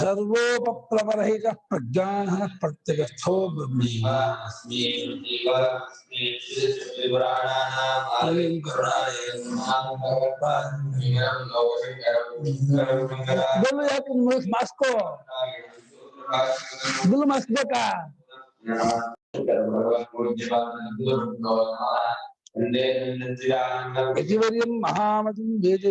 सर्वोपप्लवरहित प्रज्ञानः प्रत्यगस्थो ब्रह्मी बोलो यार तुम मास्क को बोलो मास्क का यतिवर्यं महामतिं वेद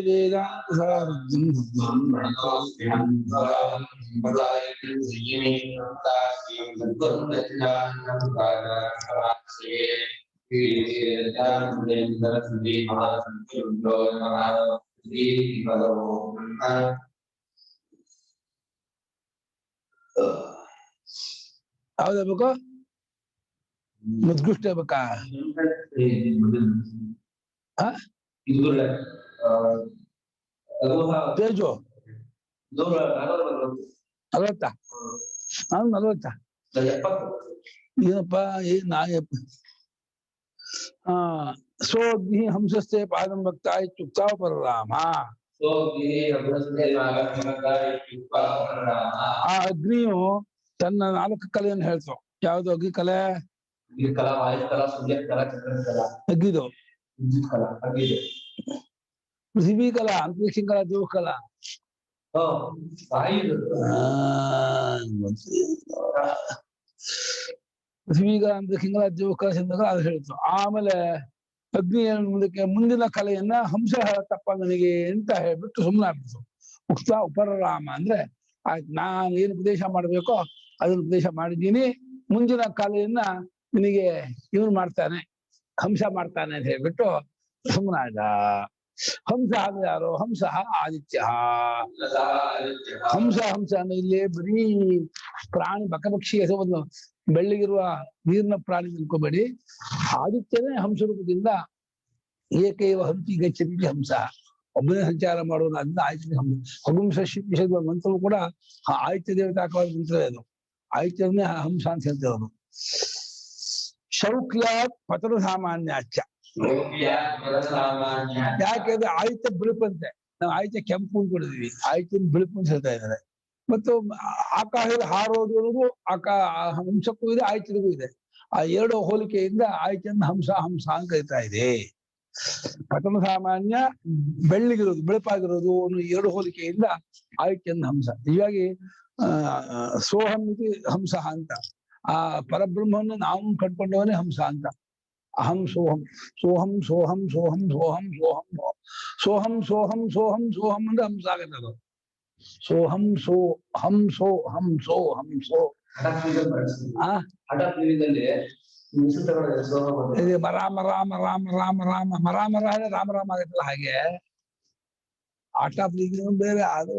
ಯಾವ್ದು ಬೇಕು ಮುದ್ಗುಷ್ಟ ಬೇಕಾ ತೇಜು 40 ನಾನು 40 ಏನಪ್ಪಾ ಸೋಗ್ನಿ ಹಂಸಸ್ಥೆ ಪಾದಂ ಭಕ್ತ ಇತ್ಯುಕ್ತಾವ ಪರರಾಮ ಆ ಅಗ್ನಿಯು ತನ್ನ 4 ಕಲೆಯನ್ನು ಹೇಳ್ತು. ಯಾವ್ದು ಅಗ್ನಿ ಕಲೆ? ಅಗ್ಗಿದು ಪೃಥ್ವಿ ಕಲಾ, ಅಂತರಿಕ್ಷ ಕಲಾ, ದೇವ ಕಲಾ. ಪೃಥ್ವಿಗಳ ಅಂತರಿಕ್ಷ ದೇವ ಕಲಾ ಸಿಂಧಗಳ ಅದು ಹೇಳ್ತು. ಆಮೇಲೆ ಅಗ್ನಿ ಮುಂದಕ್ಕೆ ಮುಂದಿನ ಕಲೆಯನ್ನ ಹಂಸ ತಪ್ಪ ನನಗೆ ಅಂತ ಹೇಳ್ಬಿಟ್ಟು ಸುಮ್ಮನೆ ಆಗ್ಬಿಡ್ತು. ಮುಕ್ತ ಉಪರರಾಮ ಅಂದ್ರೆ ನಾನು ಏನು ಉಪದೇಶ ಮಾಡ್ಬೇಕೋ ಅದನ್ನ ಉಪದೇಶ ಮಾಡಿದ್ದೀನಿ, ಮುಂದಿನ ಕಲೆಯನ್ನ ನಿನಗೆ ಇವನು ಮಾಡ್ತಾನೆ, ಹಂಸ ಮಾಡ್ತಾನೆ ಅಂತ ಹೇಳ್ಬಿಟ್ಟು ಸುಮ್ಮನಾದ. ಹಂಸ ಅಂದ್ರೆ ಯಾರು? ಹಂಸ ಆದಿತ್ಯ. ಹಂಸ ಅಂದ್ರೆ ಇಲ್ಲಿ ಬರೀ ಪ್ರಾಣಿ ಬಕಪಕ್ಷಿ ಅಥವಾ ಒಂದು ಬೆಳ್ಳಿಗಿರುವ ನೀರಿನ ಪ್ರಾಣಿ ತಿಳ್ಕೊಬೇಡಿ. ಆದಿತ್ಯನೇ ಹಂಸ ರೂಪದಿಂದ ಏಕೈವ ಹಂಸಿ ಗಚ್ಚತಿ ಹಂಸ, ಒಬ್ಬನೇ ಸಂಚಾರ ಮಾಡೋದು. ಅದನ್ನ ಆದಿತ್ಯ ಹಗುಂಸ ವಿಷಯದ ಮಂತ್ರವು ಕೂಡ ಆದಿತ್ಯ ದೇವತಾಕವಾದ ಮಂತ್ರವೇ ಅದು. ಆದಿತ್ಯನೇ ಹಂಸ ಅಂತ ಹೇಳ್ತೇವೆ. ಶೌಕ್ಯಾತ್ ಪತನ ಸಾಮಾನ್ಯಾಚ. ಯಾಕೆಂದ್ರೆ ಆದಿತ್ಯ ಬಿಳುಪಂತೆ, ನಾವು ಆದಿತ್ಯ ಕೆಂಪು ಅಂದ್ಕೊಂಡಿದ್ವಿ, ಆದಿತ್ಯ ಬಿಳುಪು ಅಂತ ಹೇಳ್ತಾ ಇದ್ದಾರೆ. ಮತ್ತು ಆಕಾಶದಲ್ಲಿ ಹಾರೋದು ಅನ್ನೋದು ಹಂಸಕ್ಕೂ ಇದೆ, ಆದಿತ್ಯನಿಗೂ ಇದೆ. ಆ ಎರಡು ಹೋಲಿಕೆಯಿಂದ ಆದಿತ್ಯನ ಹಂಸ ಅಂತ ಕರೀತಾ ಇದೆ. ಪತನ ಸಾಮಾನ್ಯ ಬೆಳ್ಳಿಗಿರೋದು, ಬೆಳುಪಾಗಿರೋದು ಅನ್ನೋ 2 ಹೋಲಿಕೆಯಿಂದ ಆದಿತ್ಯನ ಹಂಸ. ಹೀಗಾಗಿ ಸೋಹಂ ಇದು ಹಂಸ ಅಂತ. ಆ ಪರಬ್ರಹ್ಮವನ್ನು ನಾವು ಕಂಡುಕೊಂಡವನೇ ಹಂಸ ಅಂತ. ಅಹಂ ಸೋಹಂ ಸೋಹಂ ಸೋಹಂ ಸೋಹಂ ಸೋಹಂ ಸೋಹಂ ಸೋಹಂ ಸೋಹಂ ಸೋಹಂ ಸೋಹಂ ಅಂದ್ರೆ ಹಂಸ ಆಗತ್ತೆ. ಅದು ಸೋಹಂ ಸೋ ಹಂ ಸೋ ಹಂ ಸೋ ಹಂ ಸೋ. ರಾಮ ರಾಮ ರಾಮ ರಾಮ ರಾಮ ಮರಾಮ ರಾಮ ರಾಮ ಆಗತ್ತಲ್ಲ, ಹಾಗೆ ಆಟ ಪ್ರೀತಿ ಬೇರೆ. ಅದು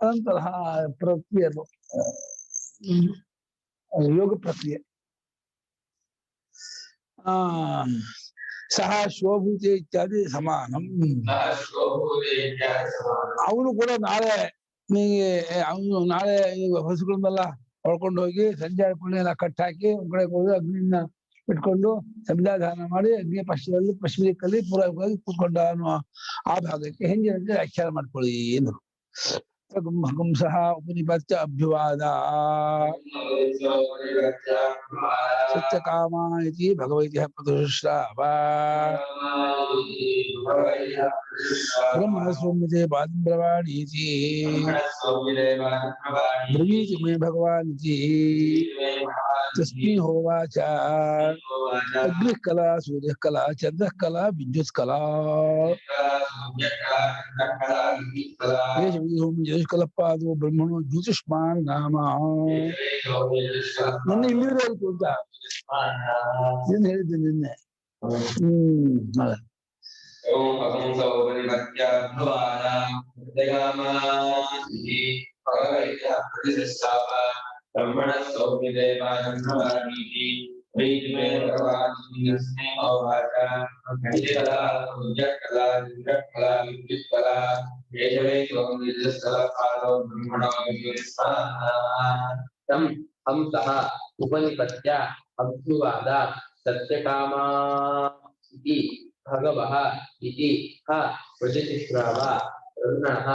ಅದಂತಹ ಪ್ರಕ್ರಿಯೆ, ಅದು ಯೋಗ ಪ್ರಕ್ರಿಯೆ. ಸಹ ಶೋಭೂತೆ ಇತ್ಯಾದಿ ಸಮಾನಂ. ಅವನು ಕೂಡ ನಾಳೆ ಹಸುಗಳನ್ನೆಲ್ಲ ಹೊಡ್ಕೊಂಡು ಹೋಗಿ ಸಂಜೆ ಪುಣ್ಯ ಕಟ್ಟಾಕಿ ಒಂದ್ ಕಡೆ ಹೋಗಿ ಅಗ್ನಿಯನ್ನ ಇಟ್ಕೊಂಡು ಸಂಧ್ಯಾಧಾನ ಮಾಡಿ ಅಗ್ನಿಯ ಪಶ್ಚಿಮ ದಿಕ್ಕಲ್ಲಿ ಪೂರ್ವವಾಗಿ ಕೂತ್ಕೊಂಡ ಅನ್ನುವ ಆ ಭಾಗಕ್ಕೆ ಹಿಂದಿನಂತೆ ವ್ಯಾಖ್ಯಾನ ಮಾಡ್ಕೊಳ್ಳಿ ಎಂದರು. ಹಂಸಃ ಉಪನಿಪತ್ಯ ಅಭ್ಯುವಾದ ಸತ್ಯಕಾಮ ಇತಿ ಭಗವೈತ್ಯಃ ಪ್ರತಿಶ್ರಾವ ಬ್ರಹ್ಮ ಸೌಮ್ಯತೆ ಬಾಧಂ ಬ್ರವಾಣೀತಿ ಬ್ರವೀತಿ ಮೇ ಭಗವಾನ್ ಇತಿ ತಸ್ಮೈ ಹೋವಾಚ ಅಗ್ನಿಃ ಕಲಾ ಸೂರ್ಯಃ ಕಲಾ ಚಂದ್ರಃ ಕಲಾ ವಿದ್ಯುತ್ ಕಲಾ ಕಲಪಾದು ಬ್ರಹ್ಮಣೋ ಜ್ಯೋತಿಷ್ಮಾನ್ ನಾಮ. ನಿನ್ನೆ ಇಲ್ಲಿವರೆ ಆಯ್ತು ಅಂತ ಏನ್ ಹೇಳಿದ್ದೆ ನಿನ್ನೆ. ಹಂಸಃ ಉಪನಿಪತ್ಯ ಅಭ್ಯುವಾದ ಸತ್ಯಕಾಮ ಇತಿ भगवः इति ह प्रजतिप्राव ब्रह्मणः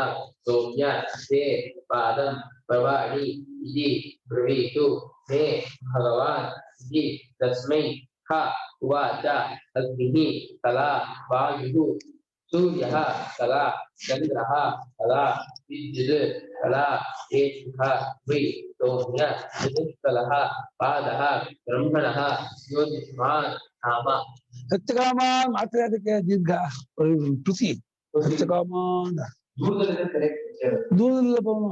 सौम्य ते पादं प्रवाणि इति ब्रवीतु हे भगवान् इति तस्मै ह उवाच अग्निः कला वायुः सूर्यः कला चन्द्रः कला विद्युत् कला एषः वै सौम्य चतुष्कलः पादः ब्रह्मणः ज्योतिष्मान् नाम सत्यकामान् ಮಾತ್ರ ಅದಕ್ಕೆ ದೀರ್ಘ ಕೃತಿ ಸತ್ಯಕಾಮಾನ್ ದೂರದಲ್ಲ ಪವನು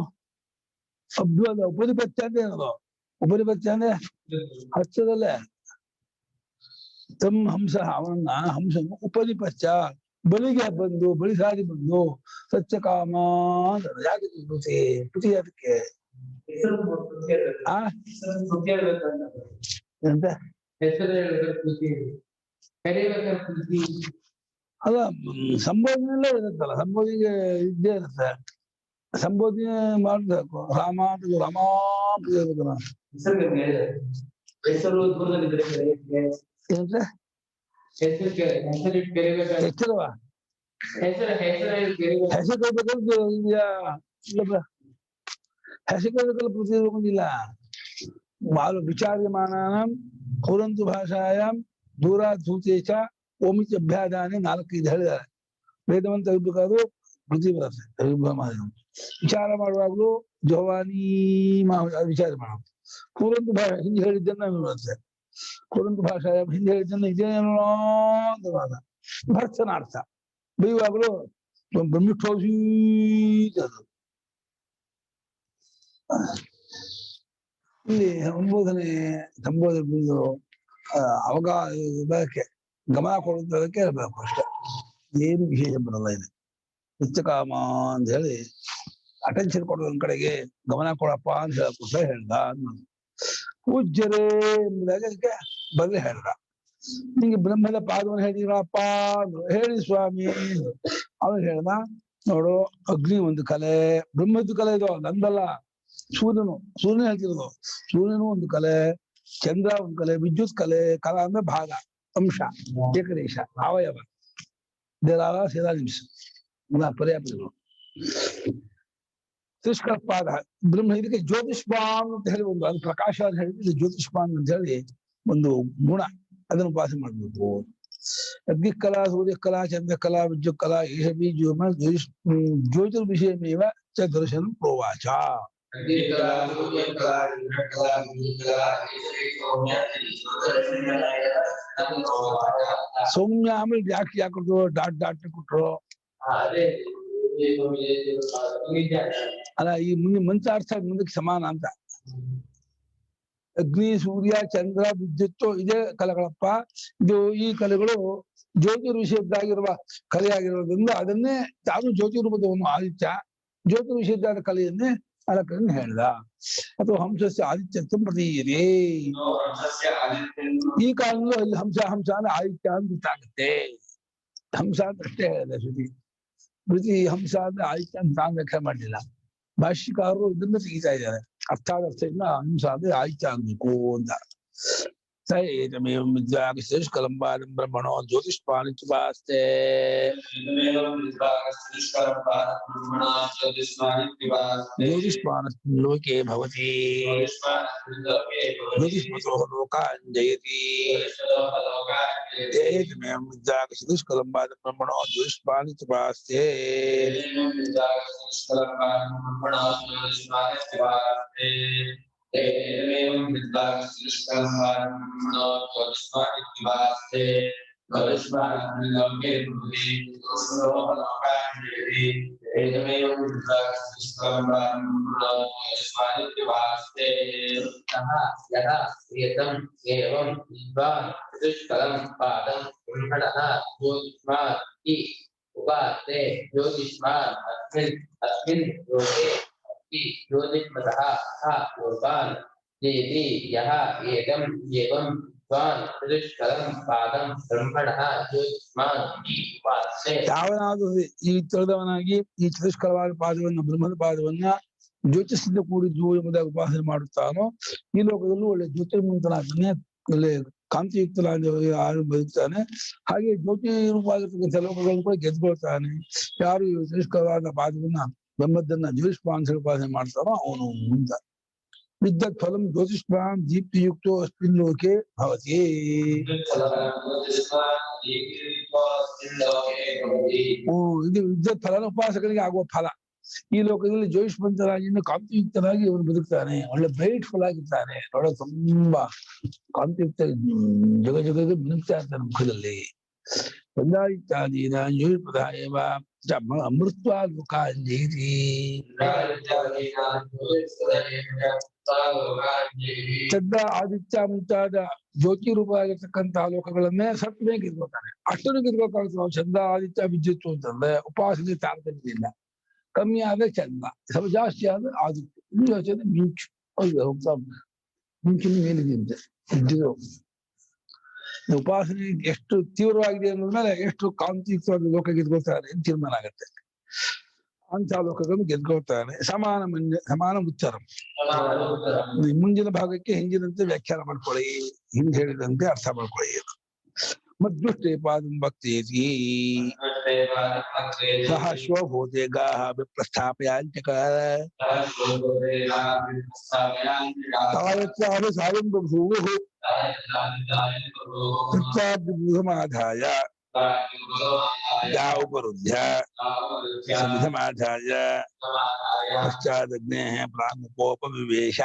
ಅಭ್ಯದ ಉಪನಿಪತ್ಯ ಅಂತ ಏನದು ಉಪನಿಪತ್ಯ ಅಂದ್ರೆ ಹಚ್ಚದಲ್ಲೇ ತಮ್ಮ ಹಂಸ ಅವನನ್ನ ಹಂಸನು ಉಪನಿಪತ್ಯ ಬಲಿಗೆ ಬಂದು ಬಲಿ ಸಾರಿ ಬಂದು ಸತ್ಯಕಾಮ ಅಂತ ಯಾಕೆ ಕೃತಿ ಕೃತಿ ಅದಕ್ಕೆ ಎಂತ ಅಲ್ಲ ಸಂಬೋಧನೆಯಲ್ಲೇ ಇರುತ್ತಲ್ಲ ಸಂಬೋಧನೆಗೆ ಇದ್ದೇ ಇರುತ್ತೆ ಸಂಬೋಧನೆ ಮಾಡಿದ್ರೆ ರಾಮ ರಾಮ ಇರ್ಬೇಕಲ್ಲ ಎಚ್ಚರವಾ ಹೆಸರು ಹೆಸರು ಪೃಥ್ವಿ ಇರ್ಬೇಕಂದಿಲ್ಲ ಬಾಲು ವಿಚಾರ್ಯಮಾನ ಕುರಂತು ಭಾಷಾಯಾಮ್ ದೂರಾಧೂತೆ ಚ ಓಮಿತಿ ಅಭ್ಯಾದಾನೆ 4-5 ಹೇಳಿದ್ದಾರೆ ವೇದವಂತ ಇರ್ಬೇಕಾದ್ರೂ ಪೃಥ್ವಿ ಬರುತ್ತೆ ವಿಚಾರ ಮಾಡುವಾಗಲೂ ಜವಾನಿ ವಿಚಾರ ಮಾಡೋದು ಕುರಂತು ಭಾಷೆ ಹಿಂದೆ ಹೇಳಿದ್ದನ್ನ ಬರುತ್ತೆ ಕುರಂತು ಭಾಷಾಯಾಮ್ ಹಿಂದೆ ಹೇಳಿದ್ದನ್ನ ಇದೇನೋ ಅಂತ ಭರ್ಸನಾರ್ಥ ಬೈಯುವಾಗಲೂ ಬ್ರಹ್ಮಿಕ್ಷೋಸಿ ಇಲ್ಲಿ ಸಂಬೋಧನೆ ಅವಗಾಹಕ್ಕೆ ಗಮನ ಕೊಡುವುದಕ್ಕೆ ಇರಬೇಕು ಅಷ್ಟೇ ಏನು ವಿಶೇಷ ಬರಲ್ಲ ಇದೆ ನಿತ್ಯಕಾಮ ಅಂತ ಹೇಳಿ ಅಟೆನ್ಷನ್ ಕೊಡೋದ್ ಕಡೆಗೆ ಗಮನ ಕೊಡಪ್ಪ ಅಂತ ಹೇಳ್ಕೊಟ್ರೆ ಹೇಳ್ದ ಪೂಜ್ಯರೇ ಎಂಬುದಾಗಿ ಅದಕ್ಕೆ ಬದಲು ಹೇಳ್ದ ನಿಂಗೆ ಬ್ರಹ್ಮದ ಪಾದವನ್ನು ಹೇಳಿದ್ರಪ್ಪ ಹೇಳಿ ಸ್ವಾಮಿ ಅವನು ಹೇಳ್ದ ನೋಡು ಅಗ್ನಿ ಒಂದು ಕಲೆ ಬ್ರಹ್ಮದ ಕಲೆ ಇದು ನಂದಲ್ಲ ಸೂರ್ಯನು ಹೇಳ್ತಿರೋದು ಸೂರ್ಯನು ಒಂದು ಕಲೆ ಚಂದ್ರ ಒಂದು ಕಲೆ ವಿದ್ಯುತ್ ಕಲೆ ಕಲಾ ಅಂದ್ರೆ ಭಾಗ ಅಂಶ ಏಕದೇಶ ಅವಯವ ನಿಮಿಷ ಪರ್ಯಾಪ್ತಗಳು ತಿರಸ್ಕರಪಾದ ಬ್ರಹ್ಮ ಇದಕ್ಕೆ ಜ್ಯೋತಿಷ್ಮಾನ್ ಅಂತ ಹೇಳಿ ಒಂದು ಅದು ಪ್ರಕಾಶ ಅಂತ ಹೇಳಿದ್ರೆ ಜ್ಯೋತಿಷ್ಮಾನ್ ಅಂತ ಹೇಳಿ ಒಂದು ಗುಣ ಅದನ್ನು ಉಪಾಸನೆ ಮಾಡ್ಬೇಕು ಅಗ್ನಿಕಲಾ ಸೂರ್ಯಕಲಾ ಚಂದ್ರಕಲಾ ವಿದ್ಯುತ್ಕಲಾ ಈಶಬಿ ಜ್ಯೋತಿರ್ವಿಷಯಮೇವ ಚ ದರ್ಶನ ಪ್ರೋವಾಚ ಸೌಮ್ಯ ಆಮೇಲೆ ಯಾಕೆ ಕೊಟ್ರು ಡಾಟ್ ಕೊಟ್ರು ಅಲ್ಲ ಈ ಮುಂಚೆ ಅರ್ಥ ಮುಂದಕ್ಕೆ ಸಮಾನ ಅಂತ ಅಗ್ನಿ ಸೂರ್ಯ ಚಂದ್ರ ವಿದ್ಯುತ್ ಇದೇ ಕಲೆಗಳಪ್ಪ ಇದು ಈ ಕಲೆಗಳು ಜ್ಯೋತಿರ್ವಿಷಯದ್ದಾಗಿರುವ ಕಲೆಯಾಗಿರೋದ್ರಿಂದ ಅದನ್ನೇ ಯಾವುದು ಜ್ಯೋತಿ ರೂಪದವನು ಆದಿತ್ಯ ಜ್ಯೋತಿರ್ವಿಷಯದ್ದಾದ ಕಲೆಯನ್ನೇ ಅದಕ್ಕೆ ಹೇಳ್ದ ಅಥವಾ ಹಂಸಸ್ಯ ಆದಿತ್ಯತ್ವ ಪ್ರತೀಯತೆ ಈ ಕಾಲದಲ್ಲೂ ಅಲ್ಲಿ ಹಂಸ ಅಂದ್ರೆ ಆದಿತ್ಯ ಅಂತ ಗೊತ್ತಾಗುತ್ತೆ ಹಂಸ ಅಂತ ಅಷ್ಟೇ ಹೇಳಿದೆ ಶ್ರುತಿ ಪ್ರತಿ ಹಂಸ ಅಂದ್ರೆ ಆದಿತ್ಯ ಅಂತ ನಾನು ವ್ಯಾಖ್ಯೆ ಮಾಡಲಿಲ್ಲ ಭಾಷ್ಯಕಾರರು ಇದನ್ನ ತೆಗಿತಾ ಇದ್ದಾರೆ ಅರ್ಥಾದರ್ಥದಿಂದ ಹಂಸ ಅಂದ್ರೆ ಆದಿತ್ಯ ಆಗ್ಬೇಕು ಅಂತ ಶ್ಕಲಂಬಾದಂ ಬ್ರಹ್ಮಣೋ ಜ್ಯೋತಿಷ್ಪಾನಿತ್ಯುಪಾಸ್ತೆ ಜ್ಯೋತಿಷ್ಪಾನ ಲೋಕೆ ಭವತಿ ಜ್ಯೋತಿಷ್ಮತೋ ಲೋಕಾನ್ ಜಯತಿ ಏಕಮೇವಂ ವಿದ್ಯಾಗಚ್ಚತಿ ಶ್ಕಲಂಬಾದಂ ಬ್ರಹ್ಮಣೋ ಜ್ಯೋತಿಷ್ಪಾನಿತ್ಯುಪಾಸ್ತೆ ज्योतिष्मतः लोकान् देवी यः एवं स्वान् तिरस्करं पादं ब्रह्मणः ज्योतिष्मान् उपास्ते ಯಾವನಾದರೂ ಈ ತಿಳಿದವನಾಗಿ ಈ ತಿರಸ್ಕರವಾದ ಪಾದವನ್ನು ಬ್ರಹ್ಮದ ಪಾದವನ್ನ ಜ್ಯೋತಿಷದಿಂದ ಕೂಡಿದ್ದು ಎಂಬುದಾಗಿ ಉಪಾಸನೆ ಮಾಡುತ್ತಾನೋ ಈ ಲೋಕದಲ್ಲೂ ಒಳ್ಳೆ ಜ್ಯೋತಿರ್ಮಂತನಾಗ್ತಾನೆ ಒಳ್ಳೆ ಕಾಂತಿಯುಕ್ತನಾದ ಯಾರು ಬದುಕ್ತಾನೆ ಹಾಗೆ ಜ್ಯೋತಿ ರೂಪವಾಗಿರ್ತಕ್ಕಂಥ ಲೋಕಗಳನ್ನು ಕೂಡ ಗೆದ್ಕೊಳ್ತಾನೆ. ಯಾರು ಈ ಶ್ರೇಷ್ಠವಾದ ಪಾದವನ್ನ ಬ್ರಹ್ಮದ್ದನ್ನ ಜ್ಯೋತಿಷ್ಮಾನ್ ಉಪಾಸನೆ ಮಾಡ್ತಾರೋ ಅವನು ಮುಂದ ವಿದ್ಯತ್ ಫಲಂ ಜ್ಯೋತಿಷ್ಮಾನ್ ದೀಪ್ತಿಯುಕ್ತೋ ಅಸ್ಮಿನ್ ಲೋಕೆ ಭವತಿ. ಇದು ವಿದ್ಯತ್ ಫಲನ ಉಪಾಸಕರಿಗೆ ಆಗುವ ಫಲ. ಈ ಲೋಕದಲ್ಲಿ ಜ್ಯೋತಿಷ್ಮಂತರಾಗಿ ಕಾಂತಿಯುಕ್ತನಾಗಿ ಅವನು ಬದುಕ್ತಾನೆ, ಒಳ್ಳೆ ಬ್ರೈಟ್ಫುಲ್ ಆಗಿರ್ತಾನೆ, ಒಳ್ಳೆ ತುಂಬಾ ಕಾಂತಿಯುಕ್ತ ಜಗ ಜಗದ ಮಿನುಗ್ತಾ ಇರ್ತಾನೆ ಮುಖದಲ್ಲಿ. ಚಂದಾದಿತ್ಯಾದೀನ ಜ್ಯೋತಿಷ್ಪದಾಯವ ಅಮೃತ್ವಾಲೋಕಾಂಜೀತಿ. ಚಂದ್ರ ಆದಿತ್ಯ ಮುಂತಾದ ಜ್ಯೋತಿ ರೂಪವಾಗಿರ್ತಕ್ಕಂತಹ ಲೋಕಗಳನ್ನೇ ಸತ್ವೇ ಗೆದ್ಕೋತಾನೆ. ಅಷ್ಟನ್ನು ಗೆದ್ಕೋಕಾಗುತ್ತೆ. ನಾವು ಚಂದ್ರ ಆದಿತ್ಯ ವಿದ್ಯುತ್ ಅಂತಂದ್ರೆ ಉಪಾಸನೆ ತಾರತಮ್ಯದಿಂದ ಕಮ್ಮಿ ಆದ್ರೆ ಚಂದ್ರ, ಸ್ವಲ್ಪ ಜಾಸ್ತಿ ಆದ್ರೆ ಆದಿತ್ಯ, ಇನ್ನೂ ಜಾಸ್ತಿ ಆದ್ರೆ ಮಿಂಚು ಹೋಗ್ತಾ ಮಿಂಚಿನ ಮೇಲಿದೆ ವಿದ್ಯುತ್. ಉಪಾಸನೆ ಎಷ್ಟು ತೀವ್ರವಾಗಿದೆ ಅನ್ನೋದ್ಮೇಲೆ ಎಷ್ಟು ಕಾಂತಿಯುಕ್ತವಾಗಿ ಲೋಕ ಗೆದ್ಕೊಳ್ತಾರೆ ಅಂತ ತೀರ್ಮಾನ ಆಗತ್ತೆ. ಅಂತ ಲೋಕಗಳನ್ನು ಗೆದ್ಕೊಳ್ತಾನೆ. ಸಮಾನ ಉತ್ತರ ಮುಂದಿನ ಭಾಗಕ್ಕೆ ಹಿಂದಿನಂತೆ ವ್ಯಾಖ್ಯಾನ ಮಾಡ್ಕೊಳ್ಳಿ, ಹಿಂದೆ ಹೇಳಿದಂತೆ ಅರ್ಥ ಮಾಡ್ಕೊಳ್ಳಿ. ಮದ್ದುಷ್ಟೇ ಪಾದಂ ಭಕ್ತೇತಿ ಸಹ ಶ್ವಭೂತೆ ಗಾಹ ವಿಪ್ರಸ್ಥಾಪಯಾಂಚಕಾರ ತಾಯತ್ರಾನು ಸಾಯಂ ಬಭೂವಃ ತತ್ರಾಭಿಮುಖಮಾಧಾಯ ಯಾ ಉಪರುದ್ಧ್ಯ ಸಮಿಧಮಾಧಾಯ ಪಶ್ಚಾದಗ್ನೇಃ ಪ್ರಾಣುಪೋಪವಿವೇಶ.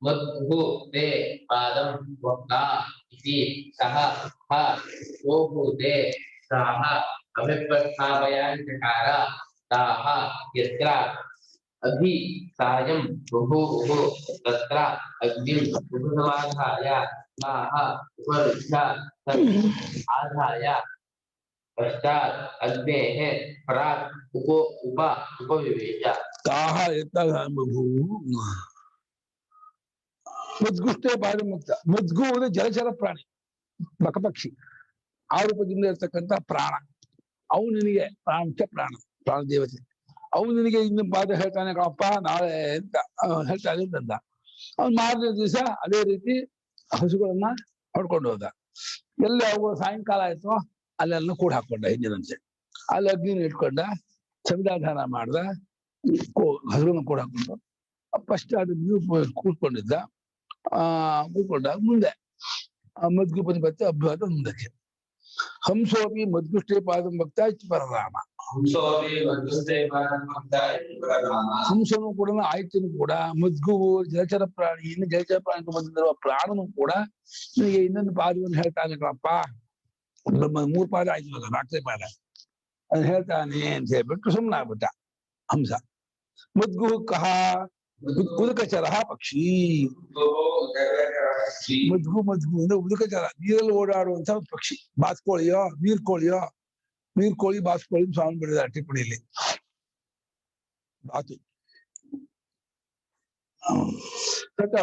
ಮದ್ಭು ತೇ ಪಾದಂ ವಕ್ತಾ ಇತಿ ಸಹ ಹ ಗೋಭೂತೆ ಸಹ ಅವಿಪ್ರಸ್ಥಾಪಯಾಂಚಕಾರ ತಾಹ ಯತ್ರ ಅಭಿ ಸಾಯಂ ಬಭೂವು ತತ್ರ ಅಗ್ನಿಂ ಉಪಸಮಾಧಾಯ ತಾಹ ಉಪರುದ್ಧ ಆಧಾಯ ಪಶ್ಚಾತ್ ಅಗ್ನೇಃ ಪರಾತ್ ಉಪವಿವೇಶ. ತಾಹ ಯತ್ರ ಬಭೂವು. ಮದ್ಗುಷ್ಟೇ ಬಾರಿ ಮುಕ್ತ. ಮದ್ಗು ಅಂದ್ರೆ ಜಲಚರ ಪ್ರಾಣಿ, ಬಕಪಕ್ಷಿ, ಆ ರೂಪದಿಂದ ಇರ್ತಕ್ಕಂಥ ಪ್ರಾಣ. ಅವನು ನಿನಗೆ ಪ್ರಾಣ ದೇವತೆ. ಅವನು ನಿನಗೆ ಇನ್ನು ಪಾದ ಹೇಳ್ತಾನೆ ಕಣಪ್ಪ ನಾಳೆ ಅಂತ ಹೇಳ್ತಾನೆ ಅಂತಂದ. ಅವ್ನು ಮಾರನೇ ದಿವಸ ಅದೇ ರೀತಿ ಹಸುಗಳನ್ನ ಹೊಡ್ಕೊಂಡು ಹೋದ. ಎಲ್ಲಿ ಅವು ಸಾಯಂಕಾಲ ಆಯ್ತು ಅಲ್ಲೆಲ್ಲ ಕೂಡ ಹಾಕೊಂಡ ಹಿಂದಿನಂತೆ. ಅಲ್ಲಿ ಅಗ್ನಿನ ಇಟ್ಕೊಂಡ, ಸಂವಿಧಾನ ಮಾಡ್ದ, ಹಸುಗಳನ್ನ ಕೂಡ ಹಾಕೊಂಡು ಫಸ್ಟ್ ಅದು ನೀವು ಕೂತ್ಕೊಂಡಿದ್ದ. ಕೂತ್ಕೊಂಡಾಗ ಮುಂದೆ ಮದ್ಗುಪತಿ ಬತ್ತೆ ಅಭ್ಯಾಸ ಮುಂದಕ್ಕೆ. ಹಂಸೋಪಿ ಮದ್ಗುಷ್ಟೇ ಪಾದಂ ಭಕ್ತ ಪರರಾಮ. ಹಂಸನು ಕೂಡ ಆಯ್ತನು ಕೂಡ ಮದ್ಗುವು ಜಲಚರ ಪ್ರಾಣಿ, ಇನ್ನು ಜಲಚರ ಪ್ರಾಣಿ ಬಂದಿರುವ ಪ್ರಾಣನು ಕೂಡ ನಿನಗೆ ಇನ್ನೊಂದು ಪಾದವನ್ನು ಹೇಳ್ತಾನೆ ಕಣಪ್ಪ. 3 ಪಾದ ಆಯ್ತು, 4ನೇ ಪಾದ ಅದು ಹೇಳ್ತಾನೆ ಅಂತ ಹೇಳ್ಬಿಟ್ಟು ಸುಮ್ಮನಾಗ್ಬಿಟ್ಟ ಹಂಸ. ಮದ್ಗು ಕಹ ಉದಕಚರ ಪಕ್ಷಿ. ಮದ್ಗು ಅಂದ್ರೆ ಉದಕಚರ, ನೀರಲ್ಲಿ ಓಡಾಡುವಂತ ಪಕ್ಷಿ. ಬಾಸ್ಕೋಳಿಯೋ ನೀರ್ಕೋಳಿ ಬಾಸ್ಕೋಳಿ ಸ್ವಾಮಿ ಬಿಡಿದ ಟಿಪ್ಪಣಿಯಲ್ಲಿ. ಬಾತು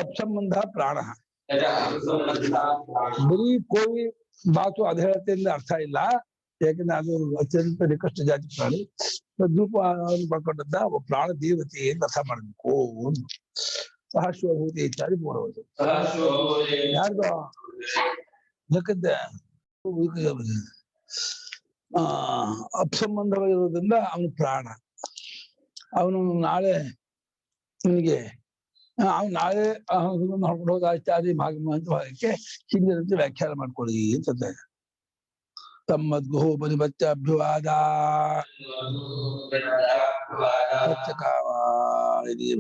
ಅಪ್ಸಂಬಂಧ ಪ್ರಾಣ. ಬರೀ ಕೋಳಿ ಬಾತು ಅದು ಹೇಳತ್ತೆಂದು ಅರ್ಥ ಇಲ್ಲ, ಯಾಕಂದ್ರೆ ಅದು ಅತ್ಯಂತ ನಿಕೃಷ್ಟ ಜಾತಿ ಪ್ರಾಣಿ. ಧೂಪ ಪಡ್ಕೊಂಡದ್ದ ಪ್ರಾಣ ದೇವತೆ ಅಂತ ಅರ್ಥ ಮಾಡಬೇಕು. ಸಹಸ್ವಭೂತಿ ಇತ್ಯಾದಿ ಮೂರವರು ಯಾರ್ದು ಯಾಕಂದ ಅಪ್ಸಂಬಂಧವಾಗಿರೋದ್ರಿಂದ ಅವನು ಪ್ರಾಣ. ಅವನು ನಾಳೆ ನಿನಗೆ ನಾಳೆ ಹೊಡ್ಕೊಂಡು ಹೋದ ಇತ್ಯಾದಿ ಭಾಗಕ್ಕೆ ಹಿಂದಿನಂತೆ ವ್ಯಾಖ್ಯಾನ ಮಾಡ್ಕೊಳ್ಳಿ ಅಂತ. ತಮ್ಮದ್ಗು ಪರಿಪತ್ಯ ಅಭ್ಯುವಾದ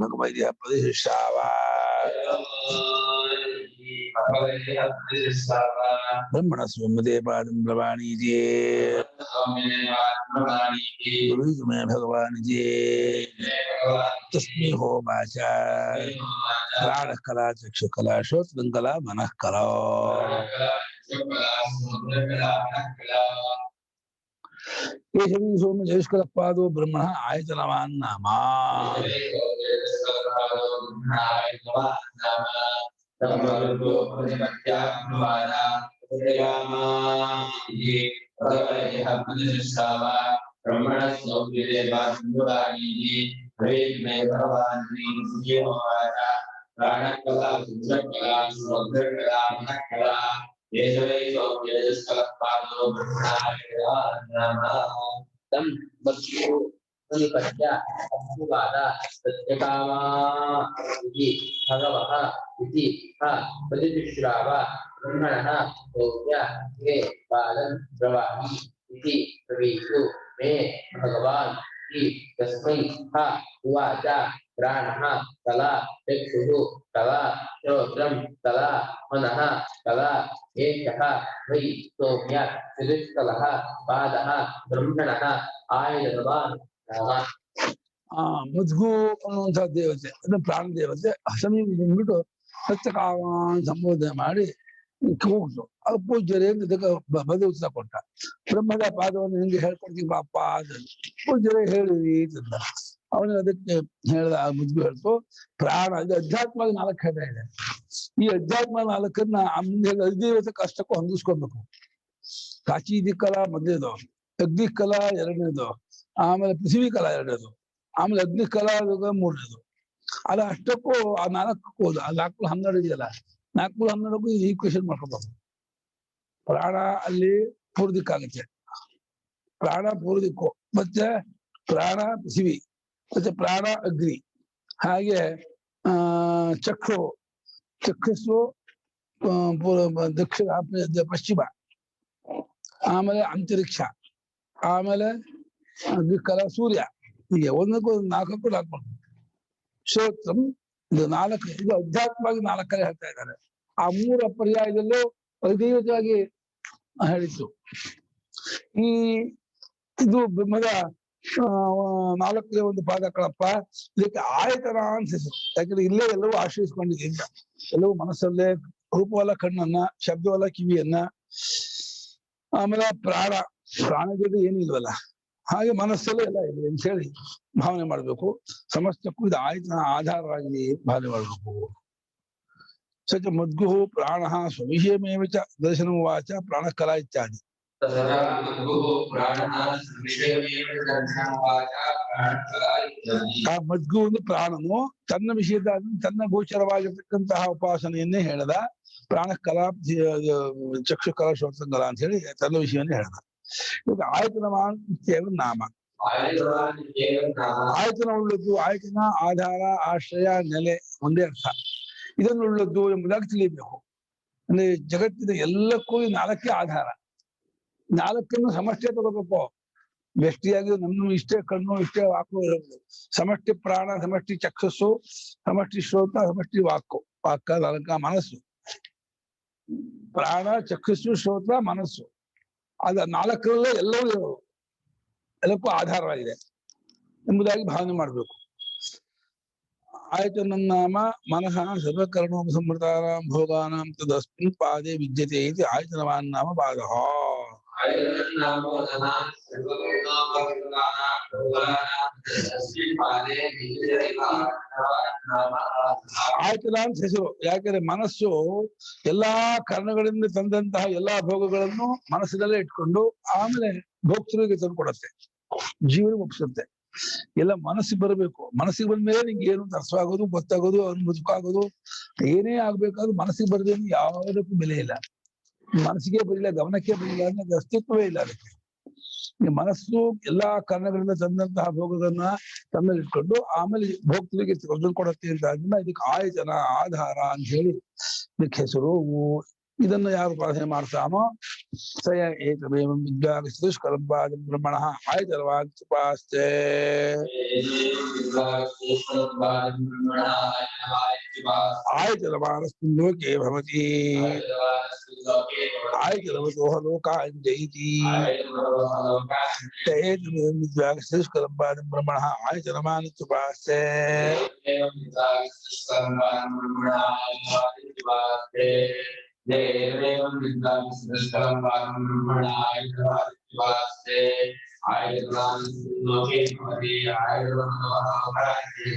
ಭಗವದ್ಯ ಪ್ರತಿಷ್ಠಾವ ಬ್ರಹ್ಮಣ ಸ್ವಮದೇ ಪಾದಂ ಪ್ರವಾಣೀಜೇ ಮೇ ಭಗವಾನಿಜೇ ತಸ್ಮೈ ಹೋಮಾಚ ಪ್ರಾಣಃ ಕಲಾ ಚಕ್ಷುಕಲಾ ಶ್ರೋತ್ರಂ ಕಲಾ ಮನಃ ಕಲಾ. ಕೇಶವೀ ಸೋಮ ಜಯಸ್ಕರ ಪಾದೋ ಬ್ರಹ್ಮಣ ಆಯತನವಾನ್ ನಾಮ. ब्रह्मणाय नमः नाम तमरुतो प्रतिपत्यानुवादा प्रयामायि भगवयः पुनश्रावा ब्रह्मणस्वविदेवानुवादीयि भवेद्मे भगवान् श्रीयोवाचा प्राणकला सुन्दरकला सुभद्रकला मनकला येषवै सौम्यजस्कलपादो ब्रह्मणाय नमः तम बच्चो निपत्या अभुवाद सत्यकामा इति भगवः इति ह प्रतिश्राव ब्रह्मणः सौम्य हे बालं ब्रवामि इति प्रवीतु मे भगवान् इति तस्मै ह उवाच प्राणः कला चक्षुः कला श्रोत्रं कला मनः कला एषः वै सौम्य चतुष्कलः पादः ब्रह्मणः आयतवान् नाम ಮದ್ಗು ಅನ್ನುವಂಥ ದೇವತೆ ಅಂದ್ರೆ ಪ್ರಾಣ ದೇವತೆ ಸಮೀಪ ಬಂದ್ಬಿಟ್ಟು ಸತ್ಯಕಾಮ ಸಂಬೋಧನೆ ಮಾಡಿ ಹೋಗ್ತು ಅದು ಪೂಜ್ಯರೇ ಅಂತ ಇದಕ್ಕೆ ಬದು ಉತ್ತರ ಕೊಟ್ಟ. ಬ್ರಹ್ಮದ ಪಾದವನ್ನು ಹಿಂಗೆ ಹೇಳ್ಕೊಡ್ತೀವಿ ಪಾಪ ಅಂತ ಪೂಜ್ಯರೇ ಹೇಳಿದ್ವಿ ಅಂತ ಅವನಿಗೆ ಅದಕ್ಕೆ ಹೇಳ್ದ. ಆ ಮುದ್ಗು ಹೇಳ್ತು ಪ್ರಾಣ ಇದು ಅಧ್ಯಾತ್ಮ 4 ಹೇಳ್ತಾ ಇದೆ. ಈ ಅಧ್ಯಾತ್ಮ 4ನ್ನ ಮುಂದೆ ಅಧಿದೇವತೆ ಕಷ್ಟಕ್ಕೂ ಹೊಂದಿಸ್ಕೊಬೇಕು. ಕಾಚಿ ದಿಕ್ಕಲ ಮೊದಲೇದು, ಅಗ್ನಿ ಕಲಾ ಎರಡನೇದು, ಆಮೇಲೆ ಪೃಥ್ವಿ ಕಲಾ ಎರಡನೇದು, ಆಮೇಲೆ ಅಗ್ನಿ ಕಲಾ 3ನೇದು. ಅಲ್ಲ ಅಷ್ಟಕ್ಕೂ ಆ 4ಕ್ಕೂ ಆ 4 12 ಇದೆಯಲ್ಲ, 4 12ಕ್ಕೂ ಈಕ್ವೇಶನ್ ಮಾಡ್ಕೋಬೇಕು. ಪ್ರಾಣ ಅಲ್ಲಿ ಪೂರ್ದಿಕ್ಕಾಗುತ್ತೆ, ಪ್ರಾಣ ಪೂರ್ದಿಕ್ಕು, ಮತ್ತೆ ಪ್ರಾಣ ಪೃಥ್ವಿ, ಮತ್ತೆ ಪ್ರಾಣ ಅಗ್ನಿ, ಹಾಗೆ ಚಕ್ಷುಸ್ಸು ದಕ್ಷಿಣ ಪಶ್ಚಿಮ, ಆಮೇಲೆ ಅಂತರಿಕ್ಷ, ಆಮೇಲೆ ಕಲ ಸೂರ್ಯ, ಹೀಗೆ ಒಂದಕ್ಕೂ 4ಕ್ಕೂ 4 ಶ್ರೋತ್ರಂ ಇದು 4. ಇದು ಅಧ್ಯಾತ್ಮವಾಗಿ 4 ಹೇಳ್ತಾ ಇದ್ದಾರೆ. ಆ 3 ಪರ್ಯಾಯದಲ್ಲೂ ಅಧಿದೇವತೆಯಾಗಿ ಹೇಳಿತ್ತು. ಈ ಇದು ಬ್ರಹ್ಮದ 4ನೇ ಒಂದು ಪಾದ ಕಳಪ್ಪ. ಇದಕ್ಕೆ ಆಯತನ ಅಂತ ಹೆಸರು. ಯಾಕಂದ್ರೆ ಇಲ್ಲೇ ಎಲ್ಲವೂ ಆಶ್ರಯಿಸ್ಕೊಂಡಿದೆ ಅಂತ. ಎಲ್ಲವೂ ಮನಸ್ಸಲ್ಲೇ, ರೂಪವಲ್ಲ ಕಣ್ಣನ್ನ, ಶಬ್ದವಲ್ಲ ಕಿವಿಯನ್ನ, ಆಮೇಲೆ ಪ್ರಾಣ ಜೊತೆ ಏನೂ ಇಲ್ವಲ್ಲ, ಹಾಗೆ ಮನಸ್ಸಲ್ಲೇ ಎಲ್ಲ ಇದೆ ಅಂತ ಹೇಳಿ ಭಾವನೆ ಮಾಡ್ಬೇಕು. ಸಮಸ್ತಕ್ಕೂ ಇದು ಆಯತನ ಆಧಾರವಾಗಿ ಭಾವನೆ ಮಾಡ್ಬೇಕು. ಸಚ ಮದ್ಗು ಪ್ರಾಣ ಸ್ವವಿಷಯಮೇವ ಚ ದರ್ಶನ ವಾಚ ಪ್ರಾಣ ಕಲಾ ಇತ್ಯಾದಿ. ಆ ಮದ್ಗು ಒಂದು ಪ್ರಾಣನು ತನ್ನ ವಿಷಯದ ತನ್ನ ಗೋಚರವಾಗಿರ್ತಕ್ಕಂತಹ ಉಪಾಸನೆಯನ್ನೇ ಹೇಳದ. ಪ್ರಾಣ ಕಲಾ ಚಕ್ಷು ಕಲಾ ಶ್ರೋತ್ರ ಕಲಾ ಅಂತ ಹೇಳಿ ತನ್ನ ವಿಷಯವನ್ನೇ ಹೇಳದ. ಇವಾಗ ಆಯತನವಾನ್ ಇತ್ಯೇವ ನಾಮ. ಆಯತನ ಉಳ್ಳದ್ದು, ಆಯತನ ಆಧಾರ, ಆಶ್ರಯ, ನೆಲೆ ಒಂದೇ ಅರ್ಥ. ಇದನ್ನುಳ್ಳದ್ದು ಎಂಬುದಾಗಿ ತಿಳಿಯಬೇಕು. ಅಂದ್ರೆ ಜಗತ್ತಿನ ಎಲ್ಲಕ್ಕೂ 4ಕ್ಕೆ ಆಧಾರ. 4ನ್ನು ಸಮಷ್ಟಿಯ ತಗೋಬೇಕು. ವ್ಯಷ್ಟಿಯಾಗಿ ನಮ್ಮ ಇಷ್ಟೇ ಕಣ್ಣು, ಇಷ್ಟೇ ವಾಕು ಇರಬಹುದು. ಸಮಷ್ಟಿ ಪ್ರಾಣ, ಸಮಷ್ಟಿ ಚಕ್ಷಸ್ಸು, ಸಮಷ್ಟಿ ಶ್ರೋತ, ಸಮಷ್ಟಿ ವಾಕು. 4 ಮನಸ್ಸು. ಪ್ರಾಣ, ಚಕ್ಷಸ್ಸು, ಶ್ರೋತ, ಮನಸ್ಸು, ಅದ 4ರಲ್ಲೇ ಎಲ್ಲವೂ ಇರೋದು, ಎಲ್ಲಕ್ಕೂ ಆಧಾರವಾಗಿದೆ ಎಂಬುದಾಗಿ ಭಾವನೆ ಮಾಡಬೇಕು. ಆಯತನ ನಾಮ ಮನಃ ಸರ್ವಕರ್ಣೋಪಸಂಹೃತಾನಾಂ ಭೋಗಾನಾಂ ತದಸ್ಮಿನ್ ಪಾದೇ ವಿದ್ಯತೆ ಇತಿ ಆಯತನವಾನ್ ನಾಮ ಪಾದಃ. ಆಯತನ ಅಂತ ಹೆಸರು. ಯಾಕಂದ್ರೆ ಮನಸ್ಸು ಎಲ್ಲಾ ಕರ್ಣಗಳಿಂದ ತಂದಂತಹ ಎಲ್ಲಾ ಭೋಗಗಳನ್ನು ಮನಸ್ಸಿನಲ್ಲೇ ಇಟ್ಕೊಂಡು ಆಮೇಲೆ ಭೋಕ್ತೃಗೆ ತಂದು ಕೊಡುತ್ತೆ, ಜೀವನ ಒಪ್ಪಿಸುತ್ತೆ. ಎಲ್ಲ ಮನಸ್ಸಿಗೆ ಬರಬೇಕು. ಮನಸ್ಸಿಗೆ ಬಂದ್ಮೇಲೆ ನಿಂಗೆ ಏನು ಅರ್ಥವಾಗೋದು, ಗೊತ್ತಾಗೋದು, ಅನುಭವಿಕಾಗೋದು, ಏನೇ ಆಗ್ಬೇಕಾದ್ರೂ ಮನಸ್ಸಿಗೆ ಬರದೇ ಯಾವುದಕ್ಕೂ ಬೆಲೆ ಇಲ್ಲ. ಮನಸ್ಸಿಗೆ ಬರಿಲ್ಲ, ಗಮನಕ್ಕೆ ಬರಿಲ್ಲ ಅಂದ್ರೆ ಅದು ಅಸ್ತಿತ್ವವೇ ಇಲ್ಲ ಅದಕ್ಕೆ. ಮನಸ್ಸು ಎಲ್ಲಾ ಕರ್ಣಗಳಿಂದ ತಂದಂತಹ ಭೋಗಗಳನ್ನ ತನ್ನಲ್ಲಿ ಇಟ್ಕೊಂಡು ಆಮೇಲೆ ಭೋಕ್ತರಿಗೆ ಕೊಡುತ್ತೆ ಅಂತ. ಅದನ್ನ ಇದಕ್ಕೆ ಆಯತನ ಆಧಾರ ಅಂತ ಹೇಳಿ ಇದಕ್ಕೆ ಹೆಸರು. ಇದನ್ನು ಯಾರು ಉಪಾಸನೆ ಮಾಡ್ತಾನೋ ಸಯ ಏಕಮೇವಂ ವಿದ್ಯಾಗಸ್ತುಷ್ಕಲಂಪಾದ ಬ್ರಹ್ಮಣಃ ಆಯತನವಾಚುಪಾಸ್ತೆ. ಆಯತನವಾನಸ್ಮಿನ್ ಲೋಕೆ ಭವತಿ ಆಯತನವತೋ ಲೋಕಾನ್ ಜಯತಿ. ಏಕಮೇವಂ ವಿದ್ಯಾಗಸ್ತುಷ್ಕಲಂಪಾದ ಬ್ರಹ್ಮಣಃ ಆಯತನವಾಚುಪಾಸ್ತೆ. देवं विद्वान् सुष्कलं ब्रह्मणाय नमस्ते आयतनान् लोके भवति आयतनमनोहरति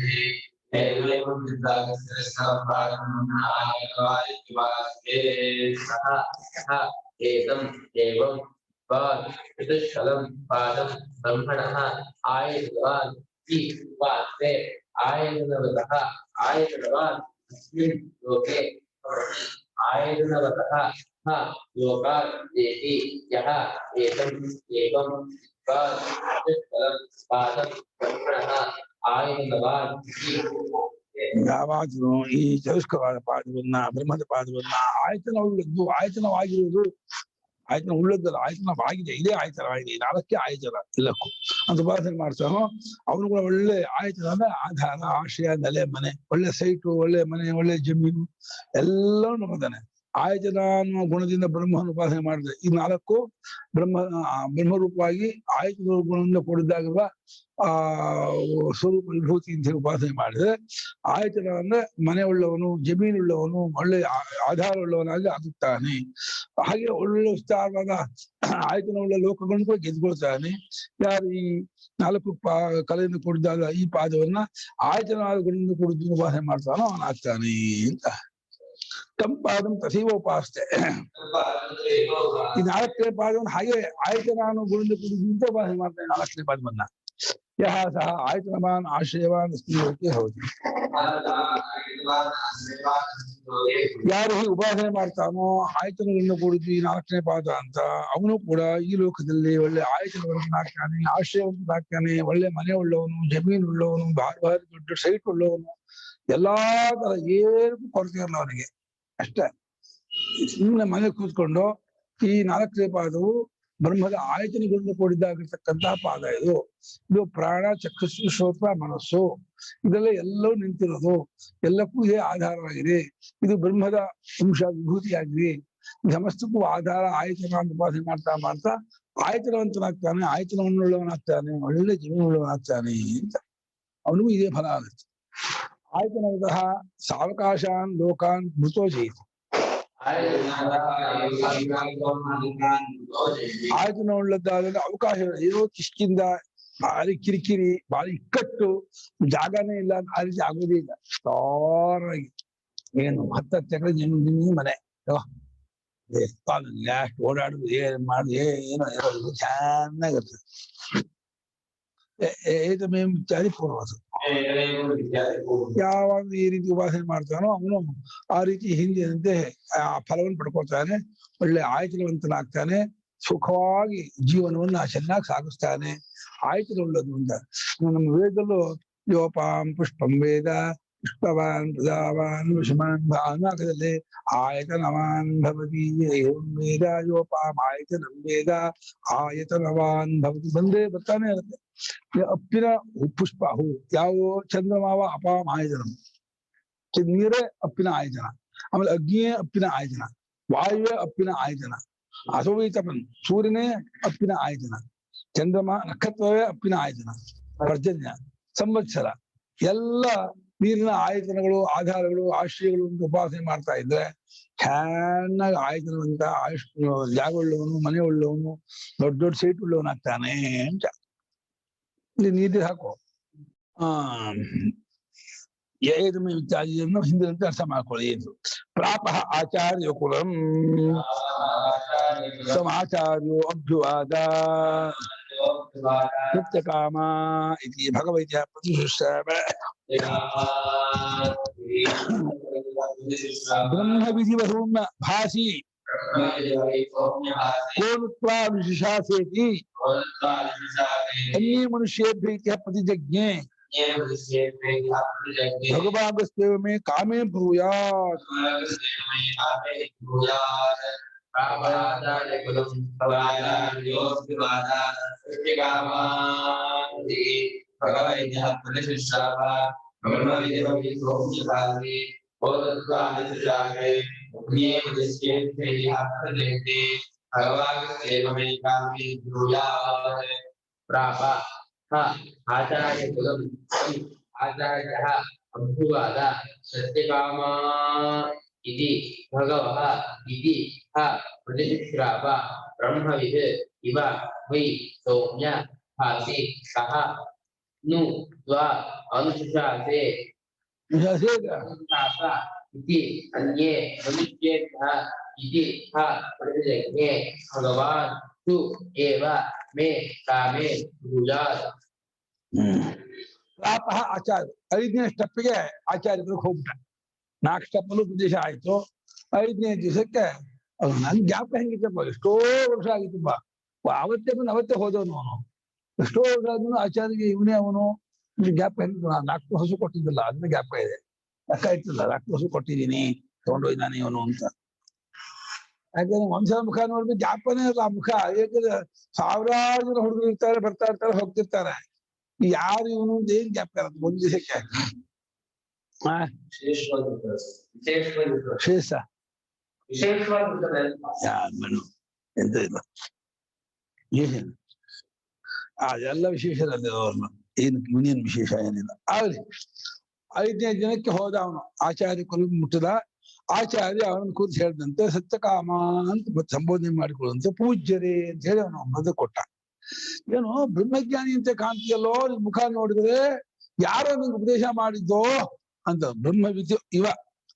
ಯಾವಾಗಲೂ ಈ ಚತುಷ್ಕವಾದ ಪಾದವನ್ನ ಬ್ರಹ್ಮದ ಪಾದವನ್ನ ಆಯತನ ಉಳ್ಳದ್ದು ಆಯತನವಾಗಿರುವುದು ಆಯತನ ಉಳ್ಳದ್ದಲ್ಲ ಆಯತನವಾಗಿದೆ ಇದೇ ಆಯತನವಾಗಿದೆ ನಾಲ್ಕೇ ಆಯತನ ಎಲ್ಲಕ್ಕೂ ಅಂತ ಉಪಾಸನೆ ಮಾಡ್ತಾನೋ ಅವನು ಕೂಡ ಒಳ್ಳೆ ಆಯತನ ಅಂದ್ರೆ ಆಧಾರ ಆಶ್ರಯ ನೆಲೆ ಮನೆ ಒಳ್ಳೆ ಸೈಟು ಒಳ್ಳೆ ಮನೆ ಒಳ್ಳೆ ಜಮೀನು ಎಲ್ಲವೂ ನೋಡ್ತಾನೆ ಆಯತನ ಅನ್ನುವ ಗುಣದಿಂದ ಬ್ರಹ್ಮನ ಉಪಾಸನೆ ಮಾಡಿದ್ರೆ ಈ ನಾಲ್ಕು ಬ್ರಹ್ಮರೂಪವಾಗಿ ಆಯತನ ಗುಣದಿಂದ ಕೂಡಿದ್ದಾಗಿರುವ ಆ ಸ್ವರೂಪ ವಿಭೂತಿ ಅಂತ ಉಪಾಸನೆ ಮಾಡಿದ್ರೆ ಆಯತನ ಅಂದ್ರೆ ಮನೆ ಉಳ್ಳವನು ಜಮೀನುಳ್ಳವನು ಒಳ್ಳೆ ಆಧಾರ ಉಳ್ಳವನಾಗಿ ಆಗುತ್ತಾನೆ ಹಾಗೆ ಒಳ್ಳೆ ವಿಸ್ತಾರವಾದ ಆಯತನ ಉಳ್ಳ ಲೋಕಗಳನ್ನು ಕೂಡ ಗೆದ್ಕೊಳ್ತಾನೆ ಯಾರು ಈ ನಾಲ್ಕು ಕಲೆಯಿಂದ ಕೂಡಿದಾಗ ಈ ಪಾದವನ್ನ ಆಯತನವಾದ ಗುಣದಿಂದ ಕೂಡಿದ್ದು ಉಪಾಸನೆ ಮಾಡ್ತಾನೋ ಅವನಾಗ್ತಾನೆ ಅಂತ ತಂಪಾದಂ ತಥೈವ ಉಪಾಸ್ತೆ ಈ ನಾಲ್ಕನೇ ಪಾದವನ್ನು ಹಾಗೆ ಆಯತನ ಅನ್ನೋ ಗುಣದಿಂದ ಕೂಡಿದ್ದು ಉಪಾಸನೆ ಮಾಡ್ತಾನೆ ನಾಲ್ಕನೇ ಪಾದವನ್ನ ಯಹ ಸಹ ಆಯತನವಾನ್ ಆಶ್ರಯವಾನ್ ಸ್ತ್ರೀಯಕ್ಕೆ ಹೌದು ಯಾರು ಹೀಗೆ ಉಪಾಸನೆ ಮಾಡ್ತಾನೋ ಆಯತನಗಳನ್ನು ಕೂಡಿದ್ದು ಈ ನಾಲ್ಕನೇ ಪಾದ ಅಂತ ಅವನು ಕೂಡ ಈ ಲೋಕದಲ್ಲಿ ಒಳ್ಳೆ ಆಯತನವನ್ನಾಗ್ತಾನೆ ಆಶ್ರಯವಂತನಾಗ್ತಾನೆ ಒಳ್ಳೆ ಮನೆ ಉಳ್ಳವನು ಜಮೀನು ಉಳ್ಳವನು ಭಾರಿ ದೊಡ್ಡ ಸೈಟ್ ಉಳ್ಳವನು ಎಲ್ಲಾ ತರ ಏನು ಕೊರತೆ ಇರಲ್ಲ ಅವನಿಗೆ ಅಷ್ಟೇ ಸುಮ್ಮನೆ ಮನೆ ಕೂತ್ಕೊಂಡು ಈ ನಾಲ್ಕನೇ ಪಾದವು ಬ್ರಹ್ಮದ ಆಯತನಗಳಿಂದ ಕೂಡಿದ್ದಾಗಿರ್ತಕ್ಕಂತಹ ಪಾದ ಇದು ಪ್ರಾಣ ಚಕ್ಷುಷು ಶ್ರೋತ್ರ ಮನಸ್ಸು ಇದೆಲ್ಲ ಎಲ್ಲವೂ ನಿಂತಿರೋದು ಎಲ್ಲಕ್ಕೂ ಇದೇ ಆಧಾರವಾಗಿದೆ ಇದು ಬ್ರಹ್ಮದ ಅಂಶ ವಿಭೂತಿಯಾಗಿದೆ ಸಮಸ್ತಕ್ಕೂ ಆಧಾರ ಆಯತನ ಅಂತ ಉಪಾಸನೆ ಮಾಡ್ತಾ ಮಾಡ್ತಾ ಆಯತನವಂತನಾಗ್ತಾನೆ ಆಯತನವನ್ನುಳ್ಳವನಾಗ್ತಾನೆ ಒಳ್ಳೆ ಜೀವನವುಳ್ಳವನಾಗ್ತಾನೆ ಅಂತ ಅವನಿಗೂ ಇದೇ ಫಲ ಆಗುತ್ತೆ ಆಯತನವತಃ ಸಾವಕಾಶಾನ್ ಲೋಕಾನ್ ಮೃತೋ ಜಯಿತು ಆಯತನ ಉಳ್ಳದ್ದಾದ್ರೆ ಅವಕಾಶ ಏನೋ ಕಿಷ್ಕಿಂದ ಭಾರಿ ಕಿರಿಕಿರಿ ಭಾರಿ ಇಕ್ಕಟ್ಟು ಜಾಗನೇ ಇಲ್ಲ ಆ ರೀತಿ ಆಗೋದೇ ಇಲ್ಲ ಸ್ಟಾರಾಗಿ ಏನು 10 ಎಕರೆ ಜಮೀನು ಮನೆ ಲಾಸ್ಟ್ ಓಡಾಡುದು ಏನ್ ಮಾಡುದು ಏನೋ ಇರೋದು ಚೆನ್ನಾಗಿರ್ತದೆ ಏತಮೇವ ಇತ್ಯಾದಿ ಪೂರ್ವಸು ಯಾವಾಗ ಈ ರೀತಿ ಉಪಾಸನೆ ಮಾಡ್ತಾನೋ ಅವನು ಆ ರೀತಿ ಹಿಂದಿನಂತೆ ಆ ಫಲವನ್ನು ಪಡ್ಕೊಳ್ತಾನೆ ಒಳ್ಳೆ ಆಯತನವಂತನಾಗ್ತಾನೆ ಸುಖವಾಗಿ ಜೀವನವನ್ನ ಚೆನ್ನಾಗಿ ಸಾಗಿಸ್ತಾನೆ ಆಯತನ ಉಳ್ಳದು ಅಂತ ನಮ್ಮ ವೇದದಲ್ಲೂ ಯೋಪಾಂ ಪುಷ್ಪಂ ವೇದ ಪುಷ್ಪವಾನ್ ಪ್ರಜಾವಾನ್ ವಿಷಮಾನ್ ಭಾಗದಲ್ಲಿ ಆಯತನವಾನ್ ಭವತಿ ವೇದ ಯೋಪಾಂ ಆಯತನಂ ವೇದ ಆಯತನವಾನ್ ಭವತಿ ಬಂದೇ ಬರ್ತಾನೆ ಇರುತ್ತೆ ಅಪ್ಪಿನ ಪುಷ್ಪ ಹೂ ಯಾವ ಚಂದ್ರಮಾವ ಅಪಾಂ ಆಯತನಂ ನೀರೇ ಅಪ್ಪಿನ ಆಯತನ ಆಮೇಲೆ ಅಗ್ನಿಯೇ ಅಪ್ಪಿನ ಆಯತನ ವಾಯುವೇ ಅಪ್ಪಿನ ಆಯತನ ಅಸೋವಿತಪನ್ ಸೂರ್ಯನೇ ಅಪ್ಪಿನ ಆಯತನ ಚಂದ್ರಮ ನಕ್ಷತ್ರವೇ ಅಪ್ಪಿನ ಆಯತನ ಪರ್ಜನ್ಯ ಸಂವತ್ಸರ ಎಲ್ಲ ನೀರಿನ ಆಯತನಗಳು ಆಧಾರಗಳು ಆಶ್ರಯಗಳು ಅಂತ ಉಪಾಸನೆ ಮಾಡ್ತಾ ಇದ್ರೆ ಚೆನ್ನಾಗಿ ಆಯತನವಂತ ಜಾಗ ಉಳ್ಳವನು ಮನೆ ಉಳ್ಳವನು ದೊಡ್ಡ ದೊಡ್ಡ ಸೈಟ್ ಉಳ್ಳವನಾಗ್ತಾನೆ ಅಂತ ಇಲ್ಲಿ ನೀತಿ ಹಾಕೋ ಏದಮೇ ಇತ್ಯಾದಿಯನ್ನು ಹಿಂದಿನಂತೆ ಅರ್ಥ ಮಾಡ್ಕೊಳ್ಳಿ ಎಂದು ಪ್ರಾಪ ಆಚಾರ್ಯ ಕುಲಂ ಸಮಾಚಾರ್ಯೋ ಅಭ್ಯುವಾದ ನಿತ್ಯಕಾಮ ಇತಿ ಭಗವತ್ಯ ಪ್ರತಿಷ್ಠಾಪ ಬ್ರಹ್ಮ ವಿಧಿವಸೂಮ್ಯ ಭಾಸಿ ಕೋನುತ್ವಾ ವಿಶಿಷಾಸೇತಿ अन्ये मनुष्येभ्यः प्रतिजज्ञे भगवागस्तेव मे कामे ब्रूयात् प्राप आचार्य कुलम आचार्यः अभ्युवाद सत्यकामा इति भगवः इति प्रतिश्राव ब्रह्मविद् इव वै सौम्य भासि सः नु त्वा अनुशासे प्राप इति अन्ये मनुष्येभ्यः इति प्रतिजज्ञे भगवान् तु एव मे कामे ब्रूयात् ಪ್ರಾಪ ಆಚಾರ್ಯ 5ನೇ ಸ್ಟೆಪ್ಗೆ ಆಚಾರ್ಯರು ಹೋಗ್ಬಿಟ್ಟ 4 ಸ್ಟೆಪ್ಪಲ್ಲೂ ಉಪದೇಶ ಆಯ್ತು 5ನೇ ದಿವಸಕ್ಕೆ ನನ್ ಜ್ಞಾಪ ಹೆಂಗಿತ್ತಪ್ಪ ಎಷ್ಟೋ ವರ್ಷ ಆಗಿತ್ತಪ್ಪ ಅವತ್ತೇ ಬಂದು ಅವತ್ತೇ ಹೋದವನು ಅವನು ಎಷ್ಟೋ ವರ್ಷ ಆದ್ಮೇಲೆ ಆಚಾರ್ಯಗೆ ಇವನೇ ಅವನು ಜ್ಞಾಪ ಹೆಂಗಿತ್ತು 4 ಹಸು ಕೊಟ್ಟಿದ್ದಲ್ಲ ಅದನ್ನ ಜ್ಞಾಪ ಇದೆ ಲೆಕ್ಕ ಇಟ್ಟಿಲ್ಲ 4 ಹಸು ಕೊಟ್ಟಿದ್ದೀನಿ ತಗೊಂಡೋಗಿದ್ದಾನೆ ಇವನು ಅಂತ ಯಾಕಂದ್ರೆ ಒಂದ್ಸಲ ಮುಖ ನೋಡಿದ್ರೆ ಜ್ಞಾಪನೇ ಇಲ್ಲ ಆ ಮುಖ ಯಾಕಂದ್ರೆ ಸಾವಿರಾರು ಜನ ಹುಡುಗರು ಇರ್ತಾರೆ ಬರ್ತಾ ಇರ್ತಾರೆ ಹೋಗ್ತಿರ್ತಾರೆ ಯಾರು ಇವನು ಅಂತ ಏನ್ ಜ್ಞಾಪಕ ಇರುತ್ತೆ ಒಂದ್ ದಿವಸಕ್ಕೆ ಶೇಷ ಎಂತ ಇಲ್ಲ ಅದೆಲ್ಲ ವಿಶೇಷ ಅವ್ರನ್ನ ಏನು ಇವನೇನು ವಿಶೇಷ ಏನಿಲ್ಲ ಆಗ್ಲಿ 5ನೇ ದಿನಕ್ಕೆ ಹೋದ ಅವನು ಆಚಾರ್ಯ ಕುಲ ಮುಟ್ಟದ ಆಚಾರ್ಯ ಅವನನ್ನು ಕೂರಿಸಿ ಹೇಳಿದಂತೆ ಸತ್ಯಕಾಮ ಅಂತ ಸಂಬೋಧನೆ ಮಾಡಿಕೊಳ್ಳುವಂತೆ ಪೂಜ್ಯರೇ ಅಂತ ಹೇಳಿ ಅವನು ಬದು ಕೊಟ್ಟ ಏನು ಬ್ರಹ್ಮಜ್ಞಾನಿ ಅಂತ ಕಾಣ್ತೀಯಲ್ಲೋ ನಿನ್ ಮುಖ ನೋಡಿದ್ರೆ ಯಾರೋ ನಿಂಗೆ ಉಪದೇಶ ಮಾಡಿದ್ದೋ ಅಂತ ಬ್ರಹ್ಮವಿದ್ಯೋ ಇವ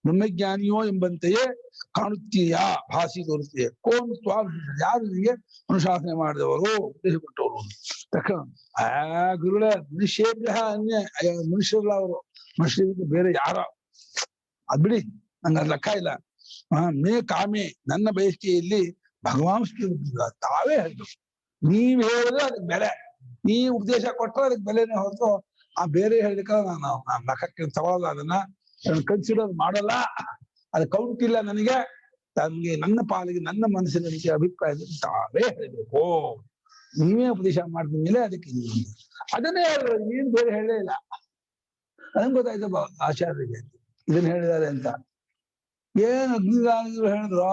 ಬ್ರಹ್ಮಜ್ಞಾನಿಯೋ ಎಂಬಂತೆಯೇ ಕಾಣುತ್ತೀಯಾ ಭಾಸಿ ತೋರುತ್ತೀಯ ಕೋನ್ ಯಾರು ನಿನಗೆ ಅನುಶಾಸನೆ ಮಾಡಿದವರು ಉಪದೇಶ ಕೊಟ್ಟವರು ತಕ್ಷಣ ಗುರುಗಳ ಮನುಷ್ಯೇಭ್ಯ ಅನ್ಯ ಮನುಷ್ಯರಲ್ಲ ಅವರು ಮನುಷ್ಯರಿಗೆ ಬೇರೆ ಯಾರೋ ಅದ್ ಬಿಡಿ ನಂಗೆ ಲೆಕ್ಕ ಇಲ್ಲ ಮೇ ಕಾಮೆ ನನ್ನ ಬಯಕೆಯಲ್ಲಿ ಭಗವಾನ್ ತಾವೇ ಹೇಳಿದ್ರು ನೀವ್ ಹೇಳಿದ್ರೆ ಅದಕ್ಕೆ ಬೆಲೆ ನೀ ಉಪದೇಶ ಕೊಟ್ಟರೆ ಅದಕ್ಕೆ ಬೆಲೆನೇ ಹೊರತು ಆ ಬೇರೆ ಹೇಳಿದ್ರೆ ನಾನು ಲೆಕ್ಕಕ್ಕೆ ತಗೊಳ್ಳಲ್ಲ ಅದನ್ನ ಕನ್ಸಿಡರ್ ಮಾಡಲ್ಲ ಅದು ಕೌಂಟ್ ಇಲ್ಲ ನನಗೆ ತನ್ಗೆ ನನ್ನ ಪಾಲಿಗೆ ನನ್ನ ಮನಸ್ಸಿನ ಅಭಿಪ್ರಾಯದಲ್ಲಿ ತಾವೇ ಹೇಳ್ಬೇಕು ನೀವೇ ಉಪದೇಶ ಮಾಡಿದ ಮೇಲೆ ಅದಕ್ಕೆ ಅದನ್ನೇ ಹೇಳಿದ್ರು ನೀನ್ ಬೇರೆ ಹೇಳೇ ಇಲ್ಲ ಅದನ್ ಗೊತ್ತಾಯ್ತಪ್ಪ ಆಚಾರ್ಯರಿಗೆ ಇದನ್ನ ಹೇಳಿದ್ದಾರೆ ಅಂತ ಏನು ಅಗ್ನಿದಾನಿಗಳು ಹೇಳಿದ್ರು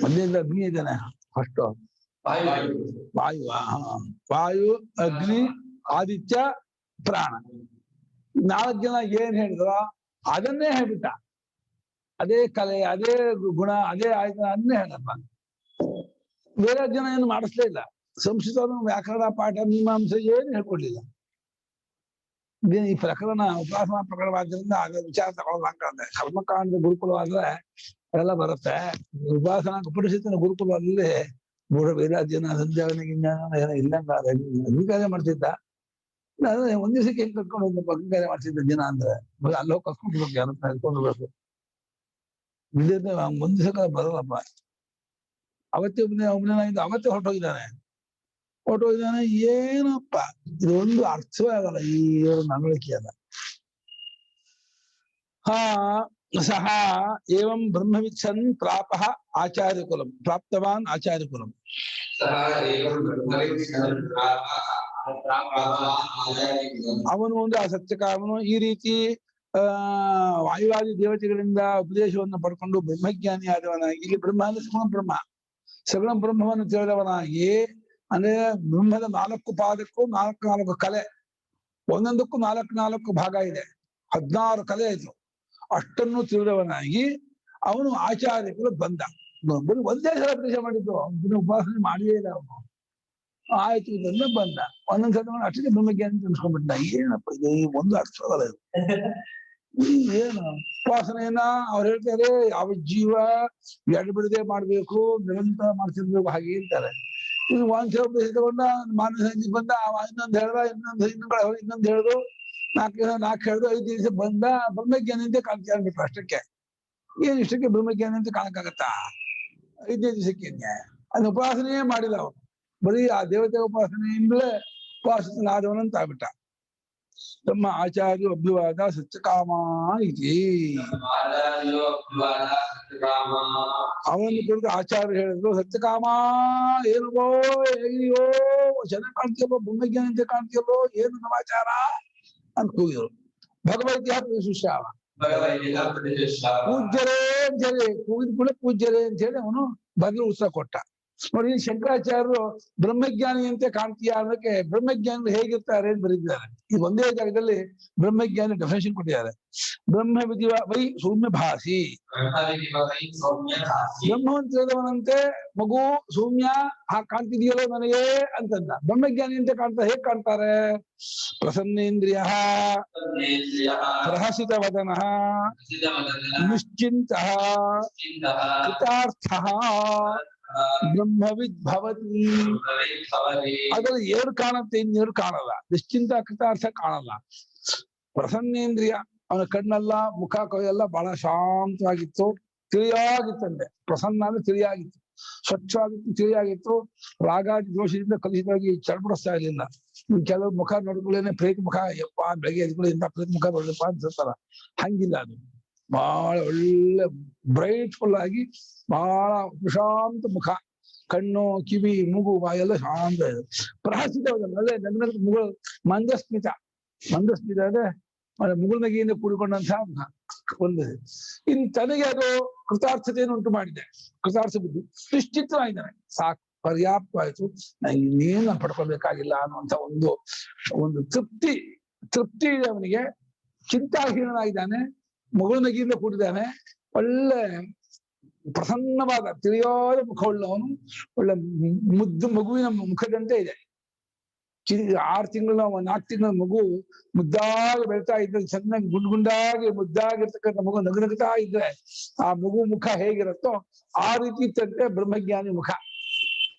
ಮೊದಲಿಂದ ಅಗ್ನಿ ಇದ್ದಾನೆ ಫಸ್ಟ್ ವಾಯು ವಾಯು ಅಗ್ನಿ ಆದಿತ್ಯ ಪ್ರಾಣ 4 ಜನ ಏನ್ ಹೇಳಿದ್ರು ಅದನ್ನೇ ಹೇಳ್ಬಿಟ್ಟ ಅದೇ ಕಲೆ ಅದೇ ಗುಣ ಅದೇ ಆಯ್ತು ಅದನ್ನೇ ಹೇಳಪ್ಪ ಬೇರೆ ಜನ ಏನು ಮಾಡಿಸ್ಲೇ ಇಲ್ಲ ಸಂಸ್ಕೃತ ವ್ಯಾಕರಣ ಪಾಠ ಮೀಮಾಂಸೆ ಏನು ಹೇಳ್ಕೊಡ್ಲಿಲ್ಲ ಈ ಪ್ರಕರಣ ಉಪಾಸನಾ ಪ್ರಕರಣವಾದ್ರಿಂದ ಆಗ ವಿಚಾರ ತಗೊಳ್ಳೋದಾಗ್ತದೆ ಕರ್ಮಕಾಂಡ ಗುರುಕುಲವಾದ್ರೆ ಎಲ್ಲ ಬರುತ್ತೆ ಉಪಾಸನಾ ಉಪನಿಷತ್ತಿನ ಗುರುಕುಲದಲ್ಲಿ ಮೂಢ ವೈರಾಜ್ಯನ ಸಂಧ್ಯಾವನೆ ಗಿಂಜಾನ ಏನೋ ಇಲ್ಲಂಗ ಅಗ್ನಿಕಾರ್ಯ ಮಾಡ್ತಿದ್ದ ಒಂದ್ ದಿವಸಕ್ಕೆ ಹೆಂಗ್ ಕರ್ಕೊಂಡು ಹೋಗ್ಬೇಕು ಅಗ್ನಿಕಾರ್ಯ ಮಾಡ್ತಿದ್ದ ದಿನ ಅಂದ್ರೆ ಅಲ್ಲಿ ಹೋಗಿ ಕರ್ಕೊಂಡ್ಬೇಕು ಯಾರು ಕರ್ಕೊಂಡು ಬರ್ಬೇಕು ಇಲ್ಲಿಂದ ಒಂದ್ ದಿವಸಕ್ಕೆ ಬರಲ್ಲಪ್ಪ ಅವತ್ತೇ ಒಬ್ಬನಾಗಿದ್ದು ಅವತ್ತೇ ಹೊರಟೋಗಿದ್ದಾನೆ ಏನಪ್ಪ ಇದೊಂದು ಅರ್ಥವೇ ಆಗಲ್ಲ ಈ ನಡವಳಿಕೆ ಅಲ್ಲ ಸಹ ಏವಂ ಬ್ರಹ್ಮವಿತ್ಸನ್ ಪ್ರಾಪ ಆಚಾರ್ಯಕುಲಂ ಪ್ರಾಪ್ತವಾನ್ ಆಚಾರ್ಯಕುಲಂ ಅವನು ಒಂದು ಆ ಸತ್ಯಕಾಮನು ಈ ರೀತಿ ವಾಯುವಾದಿ ದೇವತೆಗಳಿಂದ ಉಪದೇಶವನ್ನು ಪಡ್ಕೊಂಡು ಬ್ರಹ್ಮಜ್ಞಾನಿ ಆದವನಾಗಿ ಇಲ್ಲಿ ಬ್ರಹ್ಮ ಅಂದ್ರೆ ಸಗುಣ ಬ್ರಹ್ಮವನ್ನು ತಿಳಿದವನಾಗಿ ಅಂದ್ರೆ ಬ್ರಹ್ಮದ 4 ಪಾದಕ್ಕೂ 4 ಕಲೆ ಒಂದೊಂದಕ್ಕೂ 4 ಭಾಗ ಇದೆ 16 ಕಲೆ ಆಯ್ತು ಅಷ್ಟನ್ನು ತಿಳಿದವನಾಗಿ ಅವನು ಆಚಾರ್ಯಗಳು ಬಂದ ಬರೀ ಒಂದೇ ಸಲ ಉಪದೇಶ ಮಾಡಿದ್ದು ಅವನ ಉಪಾಸನೆ ಮಾಡಿಯೇ ಇಲ್ಲ ಅವನು ಆಯ್ತು ಇದನ್ನ ಬಂದ ಒಂದೊಂದ್ಸಲ ಅಷ್ಟೇ ಬ್ರಹ್ಮಜ್ಞಾನಿ ತಿಳ್ಸ್ಕೊಂಡ್ಬಿಟ್ಟ ಏನಪ್ಪ ಇದು ಒಂದು ಅರ್ಥವಲ್ಲ ಏನು ಉಪಾಸನೆಯನ್ನ ಅವ್ರು ಹೇಳ್ತಾರೆ ಯಾವ ಜೀವ ಎಡಬಿಡದೆ ಮಾಡ್ಬೇಕು ನಿರಂತರ ಮಾಡ್ತಿರ್ಬೇಕು ಹಾಗೆ ಅಂತಾರೆ ಇದು ಒಂದ್ಸಲ ಉಪದೇಶ ತಗೊಂಡ ಮಾನಸ ಬಂದ ಇನ್ನೊಂದು ಹೇಳ್ದ ಇನ್ನೊಂದು ಹೇಳ್ದು 4 ಹೇಳ್ದು 5 ದಿವಸ ಬಂದ ಬ್ರಹ್ಮಜ್ಞಾನಿ ಅಂತ ಕಾಣ್ತಿರ್ಬೇಕು ಅಷ್ಟಕ್ಕೆ ಏನ್ ಇಷ್ಟಕ್ಕೆ ಬ್ರಹ್ಮಜ್ಞಾನಿ ಅಂತ ಕಾಣಕ್ಕಾಗತ್ತಾ 5ನೇ ದಿವಸಕ್ಕೆ ಅದನ್ನ ಉಪಾಸನೆಯೇ ಮಾಡಿಲ್ಲ ಅವನು ಬರೀ ಆ ದೇವತೆ ಉಪಾಸನೆಯಿಂದಲೇ ಉಪಾಸನಾದವನಂತ ಆಗ್ಬಿಟ್ಟ ತಮ್ಮ ಆಚಾರ್ಯ ಅಭ್ಯುವಾದ ಸತ್ಯಕಾಮ ಇತಿ ಅವನು ಕುರಿತು ಆಚಾರ್ಯ ಹೇಳಿದ್ರು ಸತ್ಯಕಾಮ ಏನೋ ಅಯ್ಯೋ ಚೆನ್ನಾಗಿ ಕಾಣ್ತೀಯಲ್ಲೋ ಬ್ರಹ್ಮಜ್ಞಾನಿ ಅಂತ ಕಾಣ್ತೀಯಲ್ಲೋ ಏನು ನವಾಚಾರ ಅಂತ ಕೂಗಿದ್ರು ಭಗವದ್ಗೀತಾ ಶಿಷ್ಯಾವ ಪೂಜ್ಯರೇ ಅಂತ ಹೇಳಿ ಕೂಗಿದ ಕೂಡ ಪೂಜ್ಯರೇ ಅಂತ ಹೇಳಿ ಅವನು ಬದಲು ಉತ್ತರ ಕೊಟ್ಟ ನೋಡಿ ಶಂಕರಾಚಾರ್ಯರು ಬ್ರಹ್ಮಜ್ಞಾನಿಯಂತೆ ಕಾಣ್ತೀಯಾ ಅನ್ನೋಕೆ ಬ್ರಹ್ಮಜ್ಞಾನಿಗಳು ಹೇಗಿರ್ತಾರೆ ಅಂತ ಬರೀತಿದ್ದಾರೆ. ಈ ಒಂದೇ ಜಾಗದಲ್ಲಿ ಬ್ರಹ್ಮಜ್ಞಾನಿ ಡೆಫಿನೇಷನ್ ಕೊಟ್ಟಿದ್ದಾರೆ. ಬ್ರಹ್ಮ ವಿಧಿವ ವೈ ಸೌಮ್ಯ ಭಾಸಿ, ಬ್ರಹ್ಮವನ್ನು ತಿಳಿದವನಂತೆ ಮಗು ಸೌಮ್ಯ ಕಾಣ್ತಿದೆಯಲ್ಲೋ ನನಗೆ ಅಂತಂದ. ಬ್ರಹ್ಮಜ್ಞಾನಿ ಅಂತ ಕಾಣ್ತಾ ಹೇಗ್ ಕಾಣ್ತಾರೆ? ಪ್ರಸನ್ನೇಂದ್ರಿಯ, ಪ್ರಹಸಿತ ವದನ, ನಿಶ್ಚಿಂತ, ಕೃತಾರ್ಥ, ಬ್ರಹ್ಮವಿದ್ ಭವತಿ. ಅದ್ರಲ್ಲಿ ಎರಡು ಕಾಣುತ್ತೆ, ಇನ್ನೆರಡು ಕಾಣಲ್ಲ. ನಿಶ್ಚಿಂತ ಕೃತಾರ್ಥ ಕಾಣಲ್ಲ. ಪ್ರಸನ್ನೇಂದ್ರಿಯ, ಅವನ ಕಣ್ಣೆಲ್ಲ ಮುಖ ಕೈಯೆಲ್ಲ ಬಹಳ ಶಾಂತವಾಗಿತ್ತು, ತಿಳಿಯಾಗಿತ್ತಂತೆ. ಪ್ರಸನ್ನ ಅಂದ್ರೆ ತಿಳಿಯಾಗಿತ್ತು, ಸ್ವಚ್ಛವಾಗಿತ್ತು, ತಿಳಿಯಾಗಿತ್ತು. ರಾಗಾದಿ ದೋಷದಿಂದ ಕಲುಷಿತವಾಗಿ ಚಡಪಡಿಸ್ತಾ ಇರ್ಲಿಲ್ಲ. ಕೆಲವು ಮುಖ ನೋಡ್ಕೊಳ್ಳೇನೆ ಪ್ರೇತ ಮುಖ, ಯಪ್ಪ ಬೆಳಗ್ಗೆ ಎದ್ಕೊಳ್ಳಿ ಇಂಥ ಪ್ರೇತ ಮುಖ ನೋಡಪ್ಪ ಅನ್ಸುತ್ತಲ್ಲ, ಹಂಗಿಲ್ಲ. ಅದು ಬಹಳ ಒಳ್ಳೆ ಬ್ರೈಟ್ಫುಲ್ ಆಗಿ ಬಹಳ ಪ್ರಶಾಂತ ಮುಖ, ಕಣ್ಣು ಕಿವಿ ಮೂಗು ಬಾಯೆಲ್ಲ ಶಾಂತ ಇದೆ. ಪ್ರಹಸಿತವಾದಲ್ಲ, ಅದೇ ನಗ್ನ ಮುಗಳು ಮಂದಸ್ಮಿತ. ಮಂದಸ್ಮಿತ ಅಂದ್ರೆ ಮುಗುಳ್ನಗಿಯಿಂದ ಕೂಡಿಕೊಂಡಂತಹ ಮುಖ ಒಂದು. ಇನ್ನು ತನಗೆ ಅದು ಕೃತಾರ್ಥತೆಯನ್ನು ಉಂಟು ಮಾಡಿದೆ, ಕೃತಾರ್ಥ ಬುದ್ಧಿ. ನಿಶ್ಚಿತವಾಗಿದ್ದಾನೆ, ಸಾಕು, ಪರ್ಯಾಪ್ತವಾಯಿತು, ನಂಗೆ ಇನ್ನೇನು ಪಡ್ಕೊಳ್ಬೇಕಾಗಿಲ್ಲ ಅನ್ನುವಂಥ ಒಂದು ತೃಪ್ತಿ ಇದೆ ಅವನಿಗೆ. ಚಿಂತಾಹೀನನಾಗಿದ್ದಾನೆ, ಮುಗುಳ್ನಗಿಯಿಂದ ಕೂಡಿದ್ದಾನೆ, ಒಳ್ಳೆ ಪ್ರಸನ್ನವಾದ ತಿಳಿಯಾದ ಮುಖವುಳ್ಳವನು, ಒಳ್ಳೆ ಮುದ್ದು ಮಗುವಿನ ಮುಖದಂತೆ ಇದೆ. 6 ತಿಂಗಳ 4 ತಿಂಗಳ ಮಗು ಮುದ್ದಾಗಿ ಬೆಳ್ತಾ ಇದ್ರೆ, ಚೆನ್ನಾಗಿ ಗುಂಡಾಗಿ ಮುದ್ದಾಗಿರ್ತಕ್ಕಂಥ ಮಗು ನಗುನಗುತ್ತಾ ಇದ್ರೆ ಆ ಮಗು ಮುಖ ಹೇಗಿರುತ್ತೋ ಆ ರೀತಿ ಇತ್ತಂತೆ ಬ್ರಹ್ಮಜ್ಞಾನಿ ಮುಖ.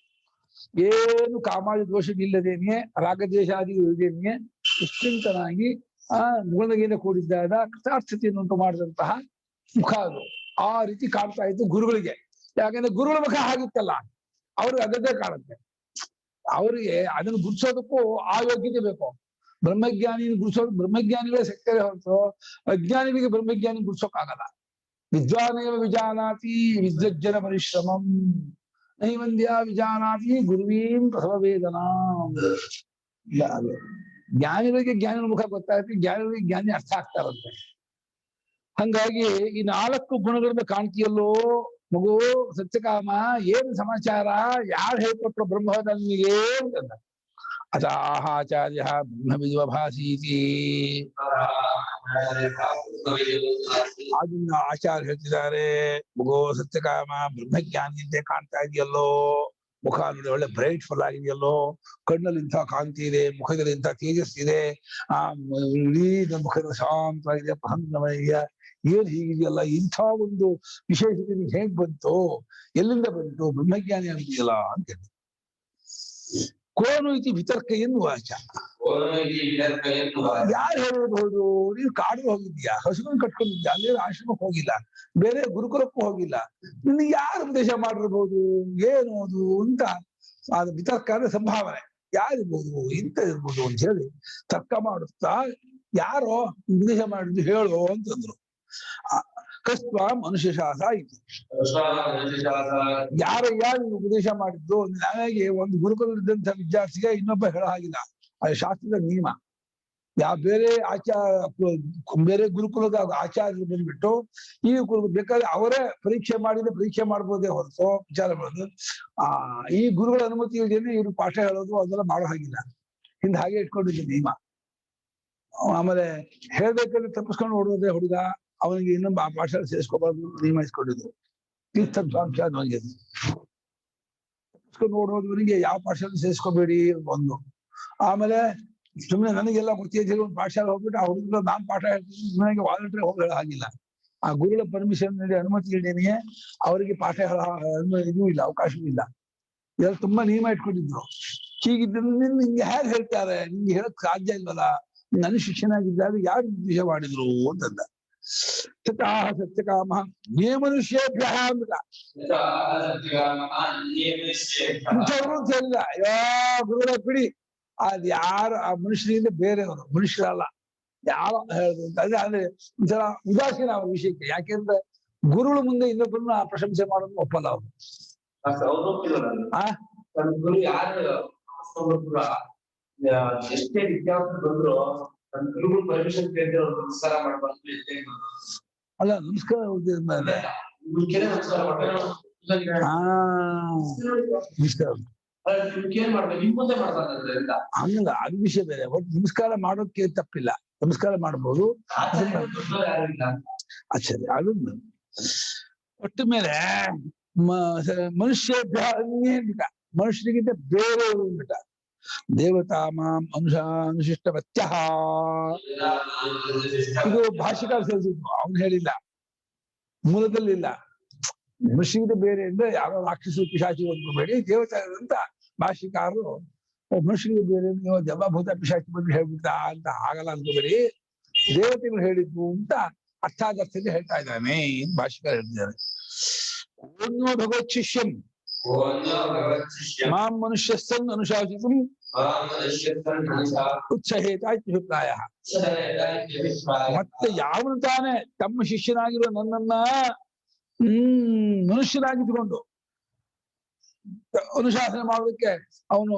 ಏನು ಕಾಮಾದಿ ದೋಷವಿಲ್ಲದೇನೆ, ರಾಗದ್ವೇಷಾದಿ ಇಲ್ಲದೇನೆ ನಿಶ್ಚಿಂತನಾಗಿ ಮುಗುಳ್ನಗಿಯಿಂದ ಕೂಡಿದ್ದಾದ ಕೃತಾರ್ಥತೆಯನ್ನು ಉಂಟು ಮಾಡಿದಂತಹ ಮುಖ ಅದು. ಆ ರೀತಿ ಕಾಣ್ತಾ ಇತ್ತು ಗುರುಗಳಿಗೆ. ಯಾಕಂದ್ರೆ ಗುರುಗಳ ಮುಖ ಆಗಿತ್ತಲ್ಲ, ಅವ್ರಿಗೆ ಅದನ್ನೇ ಕಾಣುತ್ತೆ. ಅವರಿಗೆ ಅದನ್ನು ಗುರುಸೋದಕ್ಕೂ ಆ ಯೋಗ್ಯತೆ ಬೇಕು. ಬ್ರಹ್ಮಜ್ಞಾನಿನ ಗುರುಸೋದು ಬ್ರಹ್ಮಜ್ಞಾನಿಗಳೇ ಸಿಗ್ತಾರೆ ಹೊರತು ಅಜ್ಞಾನಿಗಳಿಗೆ ಬ್ರಹ್ಮಜ್ಞಾನಿ ಗುರುಸೋಕ್ಕಾಗಲ್ಲ. ವಿದ್ವಾನೇವ ವಿಜಾನಾತಿ ವಿದ್ವಜ್ಜನ ಪರಿಶ್ರಮಂ, ನೈವಂದ್ಯ ವಿಜಾನಾತಿ ಗುರುವೀಂ ಪ್ರಸವ ವೇದನಾ. ಜ್ಞಾನಿಗಳಿಗೆ ಜ್ಞಾನಿಗಳ ಮುಖ ಗೊತ್ತಾಗುತ್ತೆ, ಜ್ಞಾನಿಗಳಿಗೆ ಜ್ಞಾನಿ ಅರ್ಥ ಆಗ್ತಾರಂತೆ. ಹಂಗಾಗಿ ಈ 4 ಗುಣಗಳನ್ನ ಕಾಣ್ತೀಯಲ್ಲೋ ಮಗು ಸತ್ಯಕಾಮ, ಏನು ಸಮಾಚಾರ, ಯಾರು ಹೇಳ್ಕೊಟ್ರು ಬ್ರಹ್ಮನಿಗೆ ಅಂತಂದ. ಅತಾಹ ಆಚಾರ್ಯ ಬ್ರಹ್ಮ ವಿದ್ವಭಾಸೀತಿ. ಅದನ್ನ ಆಚಾರ್ಯ ಹೇಳ್ತಿದ್ದಾರೆ, ಮಗು ಸತ್ಯಕಾಮ ಬ್ರಹ್ಮಜ್ಞಾನಿಯಂತೆ ಕಾಣ್ತಾ ಇದೆಯಲ್ಲೋ, ಮುಖ ನೋಡಿ ಒಳ್ಳೆ ಬ್ರೈಟ್ಫುಲ್ ಆಗಿದೆಯಲ್ಲೋ, ಕಣ್ಣಲ್ಲಿ ಇಂಥ ಕಾಂತಿ ಇದೆ, ಮುಖದಲ್ಲಿ ಇಂಥ ತೇಜಸ್ಸಿದೆ, ಇಡೀ ಮುಖದ ಶಾಂತವಾಗಿದೆ, ಪ್ರಸನ್ನವಾಗಿದೆ. ಏನ್ ಹೀಗಿದೆಯಲ್ಲ, ಇಂಥ ಒಂದು ವಿಶೇಷತೆ ಹೇಗ್ ಬಂತು, ಎಲ್ಲಿಂದ ಬಂತು, ಬ್ರಹ್ಮಜ್ಞಾನಿ ಆಗಿದೆಯಲ್ಲ ಅಂತ ಹೇಳಿ. ಕೋನು ಇತಿ ವಿತರ್ಕ ಎಂದು ವಾಚ. ಯಾರು ಹೇಳಬಹುದು? ನೀನು ಕಾಡಿಗೆ ಹೋಗಿದ್ಯಾ, ಹಸುವನ್ನು ಕಟ್ಕೊಂಡಿದ್ಯಾ, ಅಲ್ಲಿ ಆಶ್ರಮಕ್ಕೆ ಹೋಗಿಲ್ಲ, ಬೇರೆ ಗುರುಕುಲಕ್ಕೂ ಹೋಗಿಲ್ಲ, ನಿನ್ಗೆ ಯಾರು ಉಪದೇಶ ಮಾಡಿರ್ಬೋದು, ಏನು ಅದು ಅಂತ. ಅದು ವಿತರ್ಕ ಅಂದ್ರೆ ಸಂಭಾವನೆ, ಯಾರಿರ್ಬೋದು, ಇಂತ ಇರ್ಬೋದು ಅಂತ ಹೇಳಿ ತರ್ಕ ಮಾಡುತ್ತಾ, ಯಾರೋ ಉಪದೇಶ ಮಾಡಿದ್ದು ಹೇಳು ಅಂತಂದ್ರು. ಕಸ್ತ್ವ ಮನುಷ್ಯ ಶಾಸ ಇತ್ತು. ಯಾರಯ್ಯ ನೀವು ಉಪದೇಶ ಮಾಡಿದ್ದು? ನನಗೆ ಒಂದು ಗುರುಕುಲದಂತ ವಿದ್ಯಾರ್ಥಿಗೆ ಇನ್ನೊಬ್ಬ ಹೇಳ ಹಾಗಿಲ್ಲ, ಅದು ಶಾಸ್ತ್ರದ ನಿಯಮ. ಬೇರೆ ಬೇರೆ ಗುರುಕುಲದ ಆಚಾರ್ಯರು ಬಂದ್ಬಿಟ್ಟು ಈ ಬೇಕಾದ್ರೆ ಅವರೇ ಪರೀಕ್ಷೆ ಮಾಡ್ಬೋದೇ ಹೊರತು ವಿಚಾರ ಮಾಡೋದು. ಈ ಗುರುಗಳ ಅನುಮತಿ ಇಲ್ಲದೇನೆ ಇವ್ರು ಪಾಠ ಹೇಳೋದು ಅದೆಲ್ಲ ಮಾಡೋ ಹಾಗಿಲ್ಲ. ಹಿಂದೆ ಹಾಗೆ ಇಟ್ಕೊಂಡಿದ್ದೆ ನಿಯಮ. ಆಮೇಲೆ ಹೇಳ್ಬೇಕಂದ್ರೆ ತಪ್ಪಿಸ್ಕೊಂಡು ಓಡೋದೇ ಹುಡುಗ, ಅವನಿಗೆ ಇನ್ನೊಬ್ಬ ಆ ಪಾಠ ಸೇರಿಸ್ಕೋಬಾರ್ದು ನಿಯಮಿಸ್ಕೊಂಡಿದ್ರು. ತೀರ್ಥಧ್ವಾಂಶ ನನಗೆ ತಪ್ಪಿಸ್ಕೊಂಡು ಓಡೋದವನಿಗೆ ಯಾವ ಪಾಠಶಾಲೆ ಸೇರಿಸ್ಕೋಬೇಡಿ ಒಂದು. ಆಮೇಲೆ ಸುಮ್ಮನೆ ನನಗೆಲ್ಲ ಗೊತ್ತಿದ್ದ ಒಂದು ಪಾಠಶಾಲೆ ಹೋಗ್ಬಿಟ್ಟು ಆ ಹುಡುಗರು ನಾನ್ ಪಾಠ ಹೇಳ್ತೀನಿ, ನನಗೆ ವಾಲಂಟ್ರಿ ಹೋಗಿ ಹೇಳೋ ಹಾಗಿಲ್ಲ. ಆ ಗುರುಗಳ ಪರ್ಮಿಷನ್ ನೀಡಿ ಅನುಮತಿ ಇಲ್ದೇನೆ ಅವರಿಗೆ ಪಾಠ ಹೇಳೋ ಇದೂ ಇಲ್ಲ, ಅವಕಾಶವೂ ಇಲ್ಲ. ಇದೆಲ್ಲ ತುಂಬಾ ನಿಯಮ ಇಟ್ಕೊಂಡಿದ್ರು. ಹೀಗಿದ್ದಲ್ಲಿ ನಿಂಗೆ ಹೇಗೆ ಹೇಳ್ತಾರೆ, ನಿಂಗೆ ಹೇಳಕ್ ಸಾಧ್ಯ ಇಲ್ವಲ್ಲ, ನನ್ನ ಶಿಕ್ಷನಾಗಿದ್ದಾಗ ಯಾರು ಉದ್ದೇಶ ಮಾಡಿದ್ರು ಅಂತಂದ. ತಥಾಹ ಸತ್ಯಕಾಮ ನೇಮನುಷ್ಯೇಭ್ಯ ಅಂದ. ಯಾ ಗುರುಗಳ ಪಿಡಿ, ಅದ್ ಯಾರು ಆ ಮನುಷ್ಯರಿಂದ ಬೇರೆಯವರು, ಮನುಷ್ಯರಲ್ಲ, ಯಾವ ಹೇಳುದು ಅಂತ. ಅಂದ್ರೆ ಒಂಥರ ಉದಾಸೀನ ಅವ್ರ ವಿಷಯಕ್ಕೆ. ಯಾಕೆಂದ್ರೆ ಗುರುಗಳ ಮುಂದೆ ಇನ್ನೊಬ್ಬರನ್ನ ಪ್ರಶಂಸೆ ಮಾಡೋದು ಒಪ್ಪಲ್ಲ ಅವರು. ಎಷ್ಟೇ ವಿದ್ಯಾರ್ಥಿ ಬಂದ್ರು ಗುರುಗಳು ಪರ್ಮಿಷನ್ ಕೇಳಿದ್ರೆ ಅವ್ರು ನಮಸ್ಕಾರ ಮಾಡ್ಬಾರ್ದು. ಅಲ್ಲ, ನಮಸ್ಕಾರ ಹಾ ಏನ್ ಮಾಡ್ಬೇಕು ನಿಮ್ ಮುಂದೆ ಮಾಡ್ಬಾರ್ದಂದ್ರೆ ಅಂತ ಹಂಗಲ್ಲ, ಅದು ವಿಷಯ ಬೇರೆ. ಒಟ್ಟು ನಮಸ್ಕಾರ ಮಾಡೋಕೆ ತಪ್ಪಿಲ್ಲ, ನಮಸ್ಕಾರ ಮಾಡ್ಬೋದು. ಯಾರು ಇಲ್ಲ ಸರಿ, ಅದೊಂದು ಒಟ್ಟ ಮೇಲೆ ಮನುಷ್ಯ ಬಿಟ್ಟ, ಮನುಷ್ಯನಿಗಿಂತ ಬೇರೆ ಬಿಟ್ಟ. ದೇವತಾ ಮಾಂ ಅನುಶಿಷ್ಟ ಇದು ಭಾಷಿಕಾರ ಸೇರಿಸಿದ್ವು, ಅವನು ಹೇಳಿಲ್ಲ, ಮೂಲದಲ್ಲಿಲ್ಲ. ಮನುಷ್ಯನಿಗಿಂತ ಬೇರೆ ಅಂದ್ರೆ ಯಾರೋ ರಾಕ್ಷಸ ಪಿಶಾಚಿ ಅಂದ್ಕೋಬೇಡಿ, ದೇವತಾ ಅಂತ ಭಾಷಿಕಾರರು ಮನುಷ್ಯನಿಗೆ ಬೇರೆ ನೀವು ಜಬಭೂತ ಪಿಶಾಚಿ ಬಂದು ಹೇಳ್ಬಿಟ್ಟ ಅಂತ ಆಗಲ್ಲ ಅನ್ಕೋಬೇಡಿ, ದೇವತೆಗಳು ಹೇಳಿದ್ವು ಅಂತ ಅರ್ಥಾಗರ್ಥದಲ್ಲಿ ಹೇಳ್ತಾ ಇದ್ದಾನೆ ಭಾಷಿಕಾರ ಹೇಳ್ತಿದ್ದಾರೆ. ಓನ್ಯೋ ಭಗವತ್ ಶಿಷ್ಯಂ ಮಾಂ ಮನುಷ್ಯಸ್ಥನ್ ಅನುಶಾಸಿತಂ ಉತ್ಸಹೇತ ಅಭಿಪ್ರಾಯ. ಮತ್ತೆ ಯಾವನು ತಾನೇ ತಮ್ಮ ಶಿಷ್ಯನಾಗಿರುವ ನನ್ನನ್ನ ಮನುಷ್ಯನಾಗಿದ್ದುಕೊಂಡು ಅನುಶಾಸನೆ ಮಾಡೋದಕ್ಕೆ ಅವನು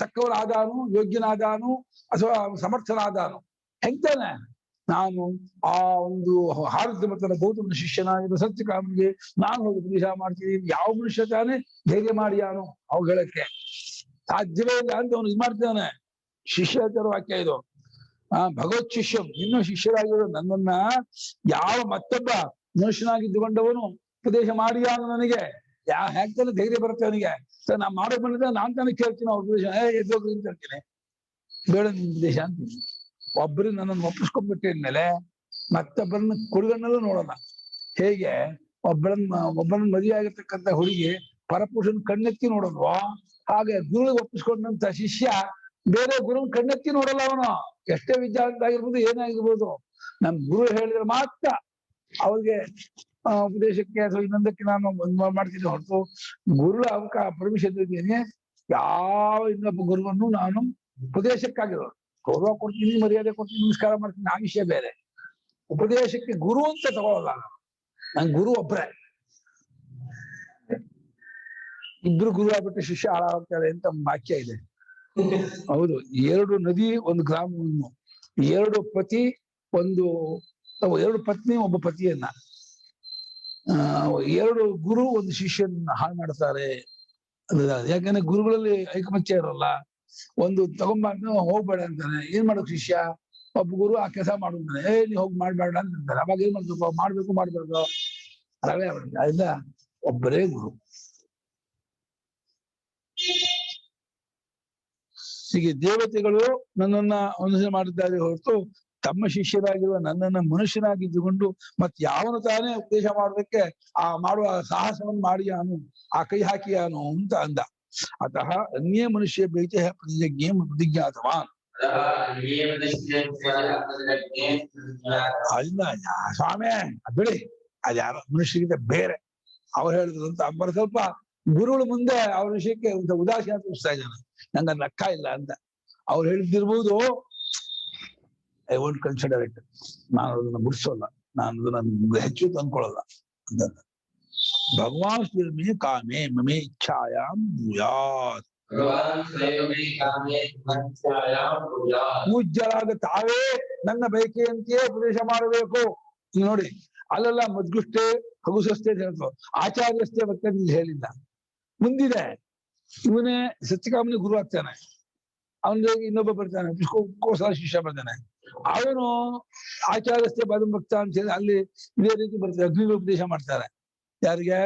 ತಕ್ಕವನಾದಾನು, ಯೋಗ್ಯನಾದಾನು, ಅಥವಾ ಸಮರ್ಥನಾದಾನು ಹೆಂಗ್ತಾನೆ? ನಾನು ಆ ಒಂದು ಹಾರದ್ಯ ಮತದ ಗೌತಮನ ಶಿಷ್ಯನಾಗಿದ್ದ ಸತ್ಯಕಾಮನಿಗೆ ನಾನು ಹೋಗಿ ಉಪದೇಶ ಮಾಡ್ತೀನಿ. ಯಾವ ಮನುಷ್ಯ ತಾನೇ ಧೈರ್ಯ ಮಾಡಿಯಾನು ಅವುಗಳಕ್ಕೆ? ಸಾಧ್ಯವೇ ಇಲ್ಲ ಅಂತ ಅವನು ಇದು ಮಾಡ್ತಾನೆ. ಶಿಷ್ಯತರ ವಾಕ್ಯ ಇದು. ಭಗವತ್ ಶಿಷ್ಯಂ, ಇನ್ನೂ ಶಿಷ್ಯರಾಗಿರೋ ನನ್ನನ್ನ ಯಾವ ಮತ್ತೊಬ್ಬ ಮನುಷ್ಯನಾಗಿದ್ದುಕೊಂಡವನು ಉಪದೇಶ ಮಾಡಿಯಾನು ನನಗೆ ಹೇಗ್ತಾನೆ ಧೈರ್ಯ ಬರುತ್ತೆ ಅವನಿಗೆ? ಸರ್ ನಾ ಮಾಡೋ ಬಂದಿದ್ದ ನಾನ್ ತಾನೇ ಕೇಳ್ತೀನಿ ಅವ್ರ ಉಪದೇಶ, ಎದ್ದೋಗ್ರಿ ಅಂತ ಹೇಳ್ತೀನಿ, ಬೇಡ ನಿಮ್ ಉಪದೇಶ ಅಂತೀನಿ. ಒಬ್ಬರಿಗೆ ನನ್ನನ್ನು ಒಪ್ಪಿಸ್ಕೊಂಡ್ಬಿಟ್ಟಿದ್ಮೇಲೆ ಮತ್ತೊಬ್ಬರನ್ನ ಕುಡುಗಣ್ಣಲ್ಲೂ ನೋಡೋಣ. ಹೇಗೆ ಒಬ್ಬನ ಮದುವೆ ಆಗಿರ್ತಕ್ಕಂಥ ಹುಡುಗಿ ಪರಪುರುಷನ ಕಣ್ಣೆತ್ತಿ ನೋಡಲ್ವೋ, ಹಾಗೆ ಗುರುಳಿಗೆ ಒಪ್ಪಿಸ್ಕೊಂಡಂತ ಶಿಷ್ಯ ಬೇರೆ ಗುರುನ ಕಣ್ಣೆತ್ತಿ ನೋಡಲ್ಲ. ಅವನು ಎಷ್ಟೇ ವಿದ್ಯಾರ್ಥಿ ಆಗಿರ್ಬೋದು, ಏನಾಗಿರ್ಬೋದು, ನಮ್ ಗುರು ಹೇಳಿದ್ರೆ ಮಾತ್ರ ಅವ್ರಿಗೆ ಉಪದೇಶಕ್ಕೆ ಅಥವಾ ಇನ್ನೊಂದಕ್ಕೆ ನಾನು ಮಾಡ್ತೀನಿ ಹೊರತು ಗುರುಳ ಪರ್ಮಿಷನ್ ಇದ್ದೀನಿ ಯಾವ ಇನ್ನೊಬ್ಬ ಗುರುವನ್ನು ನಾನು ಉಪದೇಶಕ್ಕಾಗಿರೋದು. ಗೌರವ ಕೊಡ್ತೀನಿ, ಮರ್ಯಾದೆ ಕೊಡ್ತೀನಿ, ನಮಸ್ಕಾರ ಮಾಡ್ತೀನಿ, ಆ ವಿಷಯ ಬೇರೆ. ಉಪದೇಶಕ್ಕೆ ಗುರು ಅಂತ ತಗೊಳ್ಳಲ್ಲ. ನನ್ ಗುರು ಒಬ್ರೆ, ಇಬ್ರು ಗುರು ಆಗ್ಬಿಟ್ಟು ಶಿಷ್ಯ ಹಾಳಾಗ್ತಾರೆ ಅಂತ ವಾಕ್ಯ ಇದೆ. ಹೌದು, 2 ನದಿ 1 ಗ್ರಾಮವನ್ನು, 2 ಪತಿ ಎರಡು ಪತ್ನಿ ಒಬ್ಬ ಪತಿಯನ್ನ, 2 ಗುರು 1 ಶಿಷ್ಯನ ಹಾಳು ಮಾಡ್ತಾರೆ. ಯಾಕಂದ್ರೆ ಗುರುಗಳಲ್ಲಿ ಐಕಮತ್ಯ ಇರೋಲ್ಲ. ಒಂದು ತಗೊಂಬಂದು ಹೋಗ್ಬೇಡ ಅಂತಾನೆ, ಏನ್ ಮಾಡೋಕ್ ಶಿಷ್ಯ? ಒಬ್ಬ ಗುರು ಆ ಕೆಲಸ ಮಾಡುತ್ತಾನೆ, ನೀ ಹೋಗಿ ಮಾಡ್ಬೇಡ ಅಂತ ಅಂತಾರೆ. ಅವಾಗ ಏನ್ ಮಾಡ್ಬೇಕು? ಮಾಡ್ಬೇಕು ರವೆ ಅವ್ರಿಗೆ. ಅದರಿಂದ ಒಬ್ಬರೇ ಗುರು. ಹೀಗೆ ದೇವತೆಗಳು ನನ್ನನ್ನ ಅನುಸರಣೆ ಮಾಡಿದ್ದಾರೆ ಹೊರತು ತಮ್ಮ ಶಿಷ್ಯರಾಗಿರುವ ನನ್ನನ್ನ ಮನುಷ್ಯನಾಗಿದ್ದುಕೊಂಡು ಮತ್ ಯಾವನು ತಾನೇ ಉಪದೇಶ ಮಾಡೋದಕ್ಕೆ ಮಾಡುವ ಸಾಹಸವನ್ನು ಮಾಡಿಯಾನು, ಆ ಕೈ ಹಾಕಿಯಾನು ಅಂತ ಅಂದ. ಅತಃ ಅನ್ಯೇ ಮನುಷ್ಯ ಬೈತೆ ಪ್ರತಿಜ್ಞೆ ಪ್ರತಿಜ್ಞಾತವಾನ್. ಅಲ್ಲ ಸ್ವಾಮಿ ಬಿಡಿ, ಅದ್ ಯಾರೋ ಮನುಷ್ಯರಿಗಿಂತ ಬೇರೆ ಅವ್ರು ಹೇಳಿದ್ರು ಅಂತ ಅಂಬರ್ ಸ್ವಲ್ಪ ಗುರುಗಳ ಮುಂದೆ ಅವ್ರ ವಿಷಯಕ್ಕೆ ಉದಾಸೀನ ತೋರಿಸ್ತಾ ಇದ್ದಾನೆ. ನಂಗೆ ಅದ್ ಲೆಕ್ಕ ಇಲ್ಲ ಅಂತ ಅವ್ರು ಹೇಳಿದ್ದಿರ್ಬೋದು. ಐ ವೋಂಟ್ ಕನ್ಸಿಡರ್ ಇಟ್, ನಾನು ಅದನ್ನ ಬಿಡಿಸೋಲ್ಲ, ನಾನು ಅದನ್ನ ಹೆಚ್ಚು ತಂದ್ಕೊಳ್ಳಲ್ಲ ಅಂತ. ಭಗವಾನ್ ಸ್ವಯಮೇ ಕಾಮೇ ಮಮೇ ಇಚ್ಛಾಯಾಂ ಭೂಯಾತ್. ಪೂಜ್ಯರಾದ ತಾವೇ ನನ್ನ ಬಯಕೆಯಂತೆಯೇ ಉಪದೇಶ ಮಾಡಬೇಕು. ನೋಡಿ, ಅಲ್ಲೆಲ್ಲ ಮದ್ಗುಷ್ಟೇ ಹಗುಸಷ್ಟೇ ಹೇಳ್ತು, ಆಚಾರ್ಯಷ್ಟೇ ಭಕ್ತ ಹೇಳಿಲ್ಲ. ಮುಂದಿದೆ, ಇವನೇ ಸತ್ಯಕಾಮನಿ ಗುರು ಆಗ್ತಾನೆ, ಅವನಿಗೆ ಇನ್ನೊಬ್ಬ ಬರ್ತಾನೆ, ಕೋಸಲ ಶಿಷ್ಯ ಬರ್ತಾನೆ. ಅವನು ಆಚಾರ್ಯಸ್ಥೆ ಬದು ಭಕ್ತ ಅಂತ ಹೇಳಿ ಅಲ್ಲಿ ಇದೇ ರೀತಿ ಬರ್ತಾರೆ. ಅಗ್ನಿಗಳು ಉಪದೇಶ ಮಾಡ್ತಾರೆ. ಯಾರಿಗೆ?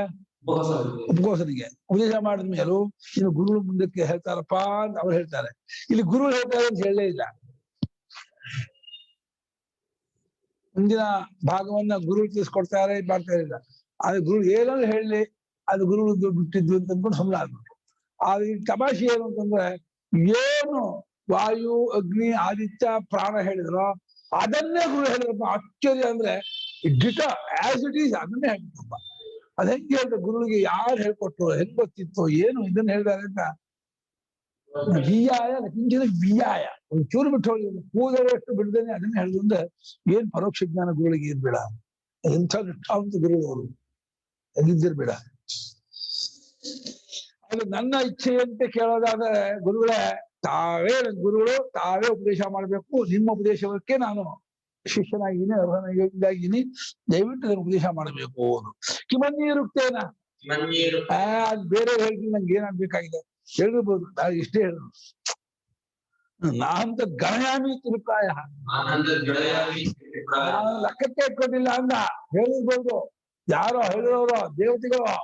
ಉಪಕೋಸನಿಗೆ ಉಪದೇಶ ಮಾಡಿದ ಮೇಲೂ ಇನ್ನು ಗುರುಗಳು ಮುಂದಕ್ಕೆ ಹೇಳ್ತಾರಪ್ಪ ಅಂತ ಅವ್ರು ಹೇಳ್ತಾರೆ. ಇಲ್ಲಿ ಗುರುಗಳು ಹೇಳ್ತಾರೆ ಅಂತ ಹೇಳಲೇ ಇಲ್ಲ. ಮುಂದಿನ ಭಾಗವನ್ನ ಗುರುಗಳು ತಿಳಿಸ್ಕೊಡ್ತಾರೆ, ಮಾಡ್ತಾ ಇಲ್ಲ. ಆದ್ರೆ ಗುರು ಏನಾದ್ರು ಹೇಳಲಿ, ಅದು ಗುರುಗಳು ಬಿಟ್ಟಿದ್ದು ಅಂತ ಅಂದ್ಕೊಂಡು ಸುಮ್ಮನೆ ಆಗ್ಬೇಕು. ಆದ್ರೆ ಈ ತಮಾಷೆ ಏನು ಅಂತಂದ್ರೆ, ಏನು ವಾಯು ಅಗ್ನಿ ಆದಿತ್ಯ ಪ್ರಾಣ ಹೇಳಿದ್ರು ಅದನ್ನೇ ಗುರು ಹೇಳಿದ್ರಪ್ಪ. ಆಶ್ಚರ್ಯ ಅಂದ್ರೆ ಡಿಟ ಆಸ್ ಇಟ್ ಈಸ್ ಅದನ್ನೇ ಹೇಳ್ಬೇಕಪ್ಪ. ಅದ್ ಹೆಂಗೆ ಹೇಳ್ತಾರೆ ಗುರುಗಳಿಗೆ? ಯಾರು ಹೇಳ್ಕೊಟ್ರು, ಹೆಂಗ್ ಗೊತ್ತಿತ್ತು, ಏನು ಇದನ್ನ ಹೇಳಿದಾರೆ ಅಂತ. ವಿಯಾಯ ಕಿಂಚಿನ ವಿಯಾಯ, ಒಂದು ಚೂರು ಬಿಟ್ಟು ಹೋಗಿ ಕೂದಲಷ್ಟು ಬಿಡದೇನೆ ಅದನ್ನ ಹೇಳಿದ್ರು ಅಂದ್ರೆ ಏನ್ ಪರೋಕ್ಷ ಜ್ಞಾನ ಗುರುಗಳಿಗೆ ಇರ್ಬೇಡ. ಎಂಥ ನಿಷ್ಠಾವಂತ ಗುರುಗಳು ಎಲ್ಲಿದ್ದಿರ್ಬೇಡ. ಅದು ನನ್ನ ಇಚ್ಛೆಯಂತೆ ಕೇಳೋದಾದ್ರೆ ಗುರುಗಳೇ ಗುರುಗಳು ತಾವೇ ಉಪದೇಶ ಮಾಡ್ಬೇಕು. ನಿಮ್ಮ ಉಪದೇಶಕ್ಕೆ ನಾನು ಶಿಷ್ಯನಾಗಿದ್ದೀನಿ, ಅರ್ಹನಾಗಿದ್ದೀನಿ, ದಯವಿಟ್ಟು ಅದನ್ನು ಉಪದೇಶ ಮಾಡಬೇಕು. ಕಿಮನ್ಯರುಕ್ತೇನ ಅದ್ ಬೇರೆ ಹೇಳ್ತೀನಿ, ನಂಗೆ ಏನಾಗ್ಬೇಕಾಗಿದೆ ಹೇಳಿರ್ಬೋದು, ನಾನು ಇಷ್ಟೇ ಹೇಳುದು. ನಾನಂತ ಗಣಯಾಮಿ ತಿರುಪ್ರಾಯ, ನಾನು ಲೆಕ್ಕಕ್ಕೆ ಇಟ್ಕೊಂಡಿಲ್ಲ ಅಂದ ಹೇಳಿರ್ಬೋದು. ಯಾರೋ ಹೇಳಿದವರು ದೇವತೆಗಳು,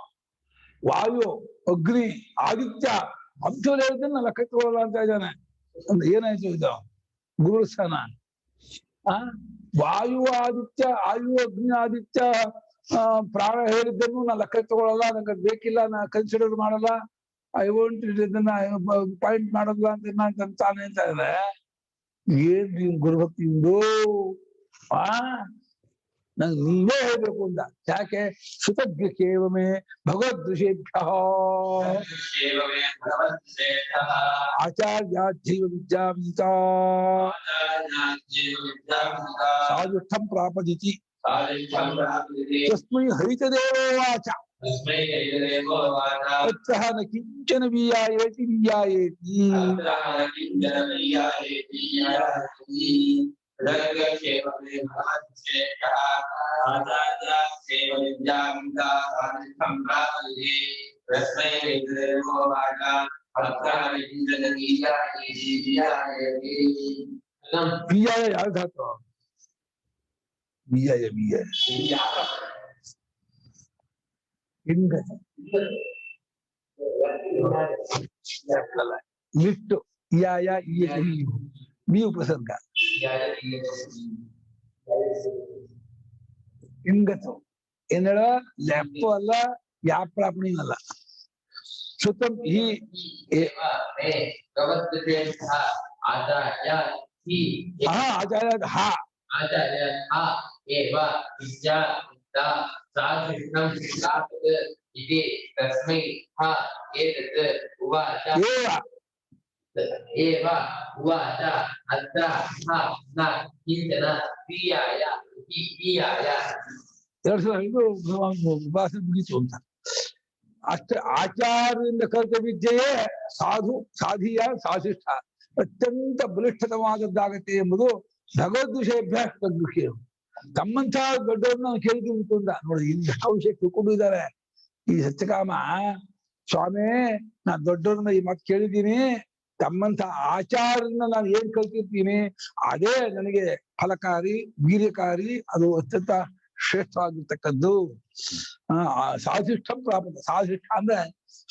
ವಾಯು, ಅಗ್ನಿ, ಆದಿತ್ಯ ಅಂಥವ್ರು ಹೇಳಿದ್ರೆ ನಾನು ಲೆಕ್ಕ ತಗೊಳ್ಳಲ್ಲ ಅಂತ ಇದ್ದಾನೆ. ಅಂದ್ರೆ ಏನಾಯ್ತು ಇದು ಗುರು ಸ್ಥಾನ? ವಾಯು ಆದಿತ್ಯ, ಅಗ್ನಿ ಆದಿತ್ಯ ಪ್ರಾಣ ಹೇಳಿದ್ದನ್ನು ನಾ ಲೆಕ್ಕ ತಗೊಳ್ಳಲ್ಲ, ನಂಗೆ ಬೇಕಿಲ್ಲ, ನಾ ಕನ್ಸಿಡರ್ ಮಾಡಲ್ಲ, ಐ ವಾಂಟ್ ಇದನ್ನ ಪಾಯಿಂಟ್ ಮಾಡಲ್ಲ ಅಂತ ತಾನೆ ಅಂತ ಇದೆ. ಏನ್ ನೀನ್ ಗುರುಭಕ್ತಿ ಇಂದು ನಂಗೆ ನೀವೇ ಹೇಳ್ಬೇಕು ಅಂತ. ಯಾಕೆ? ಶ್ರುತಜ್ಞ ಕೇವಮೇ ಭಗವದ್ಋಷೇಭ್ಯ ಆಚಾರ್ಯ ಜೀವ ವಿದ್ಯಾವಿತ ಸಾಧುಷ್ಠಂ ಪ್ರಾಪದಿತಿ ತಸ್ಮೈ ಹರಿತದೇವೋ ವಾಚ ತಚ್ಚ ನ ಕಿಂಚನ ವಿಯಾಯೇತಿ ವಿಯಾಯೇತಿ. ವಿಯಾಯ ಯಾವ ಧಾತು? ವಿಯಾಯ ವಿಯಾಯ ಲಿಟ್ಟು ಯಾಯ ಬಿ ಉಪಸರ್ಗ ಇಂಗತು ಏನೇಳ ಲೆಪ್ಪು ಅಲ್ಲ, ಯಾಪ್ರಾಪಣಿ ಅಲ್ಲ. ಶ್ರುತಂ ಹಿ ಆಚಾರ್ಯ ಹಾ ಉಪಾಸನೆ ಮುಗಿತು ಅಂತ ಅಷ್ಟೇ. ಆಚಾರ್ಯದಿಂದ ಕಲಿತ ವಿದ್ಯೆಯೇ ಸಾಧಿಯ ಸಾಧಿಷ್ಠ ಅತ್ಯಂತ ಬಲಿಷ್ಠತವಾದದ್ದಾಗತ್ತೆ ಎಂಬುದು ಭಗವದ್ವಿಷಯಭ್ಯಾಸ ತದ್ವಿಷಯ. ತಮ್ಮಂಥ ದೊಡ್ಡವ್ರನ್ನ ನಾನು ಕೇಳಿದ್ದೀನಿ ಅಂತ ನೋಡಿ, ಇನ್ನೆಷ್ಟೋ ವಿಷಯ ತಿಳ್ಕೊಂಡಿದ್ದಾರೆ ಈ ಸತ್ಯಕಾಮ. ಸ್ವಾಮಿ, ನಾನ್ ದೊಡ್ಡವ್ರನ್ನ ಈ ಮಾತು ಕೇಳಿದ್ದೀನಿ, ತಮ್ಮಂಥ ಆಚಾರ್ಯನ ನಾನು ಏನ್ ಕಲ್ತಿರ್ತೀನಿ ಅದೇ ನನಗೆ ಫಲಕಾರಿ, ವೀರ್ಯಕಾರಿ, ಅದು ಅತ್ಯಂತ ಶ್ರೇಷ್ಠವಾಗಿರ್ತಕ್ಕದ್ದು. ಸಾಧಿಷ್ಠ ಪ್ರಾಪದ. ಸಾಧಿಷ್ಠ ಅಂದ್ರೆ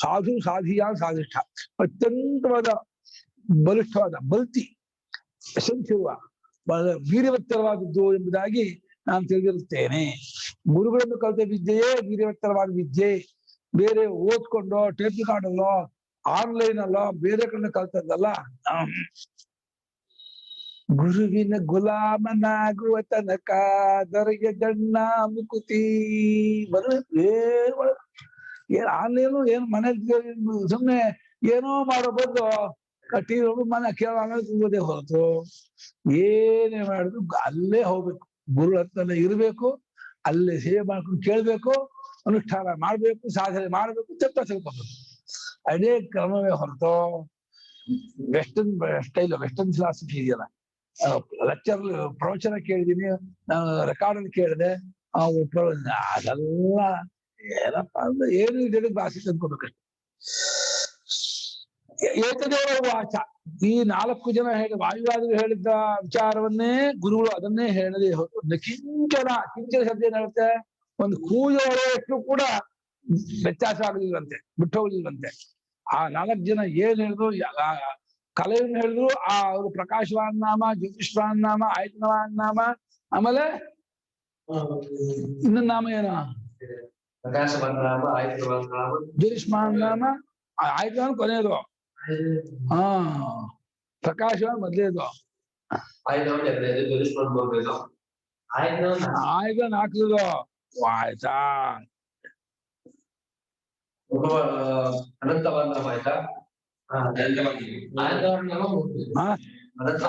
ಸಾಧು ಸಾಧಿಯ ಸಾಧಿಷ್ಠ, ಅತ್ಯಂತವಾದ ಬಲಿಷ್ಠವಾದ ಬಲ್ತಿ ಸಂಚಿರುವ ವೀರ್ಯವತ್ತರವಾದದ್ದು ಎಂಬುದಾಗಿ ನಾನು ತಿಳಿದಿರುತ್ತೇನೆ. ಗುರುಗಳನ್ನು ಕಲಿತ ವಿದ್ಯೆಯೇ ವೀರ್ಯವತ್ತರವಾದ ವಿದ್ಯೆ. ಬೇರೆ ಓದ್ಕೊಂಡು ಟೇಪ್ ರೆಕಾರ್ಡಲ್ಲೋ ಆನ್ಲೈನ್ ಅಲ್ಲೋ ಬೇರೆ ಕಡೆ ಕಲ್ತದ್ದಲ್ಲ. ಗುರುವಿನ ಗುಲಾಮನಾಗುವ ತನಕ ದೊರೆಗೆ ದಣ್ಣ ಮುಕುತಿ. ಏನ್ ಆನ್ಲೈನು ಏನ್ ಮನೇಲಿ ಸುಮ್ನೆ ಏನೋ ಮಾಡೋ ಬದಲು ಟಿವಿ ಮನೆ ಕೇಳೋ ತುಂಬೋದೇ ಹೊರತು ಏನೇ ಮಾಡುದು ಅಲ್ಲೇ ಹೋಗ್ಬೇಕು, ಗುರು ಹತ್ರಲ್ಲೇ ಇರ್ಬೇಕು, ಅಲ್ಲೇ ಸೇವೆ ಮಾಡ್ಕೊಂಡು ಕೇಳ್ಬೇಕು, ಅನುಷ್ಠಾನ ಮಾಡ್ಬೇಕು, ಸಾಧನೆ ಮಾಡ್ಬೇಕು, ತಪ್ಪ ತಿಳ್ಕೊಬೇಕು. ಅದೇ ಕ್ರಮವೇ ಹೊರತು ವೆಸ್ಟರ್ನ್ ಸ್ಟೈಲ್, ವೆಸ್ಟರ್ನ್ ಫಿಲಾಸಫಿ ಇದೆಯಲ್ಲ. ಲೆಕ್ಚರ್ ಪ್ರವಚನ ಕೇಳಿದೀನಿ, ನಾನು ರೆಕಾರ್ಡ್ ಕೇಳಿದೆ, ಅದೆಲ್ಲ ಏನಪ್ಪ ಅಂದ್ರೆ ಏನು ಇದೆಲ್ಲ ಭಾಷೆ ತಂದ್ಕೊಬೇಕಷ್ಟೆ. ಏಕದೇವ ವಾಚ, ಈ 4 ಜನ ವಾಯುವಾದಿಗಳು ಹೇಳಿದ್ದ ವಿಚಾರವನ್ನೇ ಗುರುಗಳು ಅದನ್ನೇ ಹೇಳದೆ ಹೊರತು ಕಿಂಚನ ಶಬ್ದ ಏನ್ ಹೇಳುತ್ತೆ, ಒಂದು ಕೂಜು ಕೂಡ ವ್ಯತ್ಯಾಸ ಆಗಲಿಲ್ಲಂತೆ, ಬಿಟ್ಟು ಹೋಗ್ಲಿಲ್ಲಂತೆ. ಆ 4 ಜನ ಏನ್ ಹೇಳಿದ್ರು, ಕಲೆಯನ್ನು ಹೇಳಿದ್ರು, ಅವರು ಪ್ರಕಾಶವಾನ್ ನಾಮ, ಜ್ಯೋತಿಷ್ವಾನ್ ನಾಮ, ಆಯತನವಾನ್ ನಾಮ, ಆಮೇಲೆ ಇನ್ನೊಂದು ನಾಮ ಏನು, ಜ್ಯೋತಿಷ್ಮಾನ್ ನಾಮ, ಆಯತನ ಕೊನೆಯದು, ಪ್ರಕಾಶವಾನ್ ಮೊದಲೇದು, ಆಯತನ ಹಾಕಿದ್ರು. ಆಯ್ತಾ,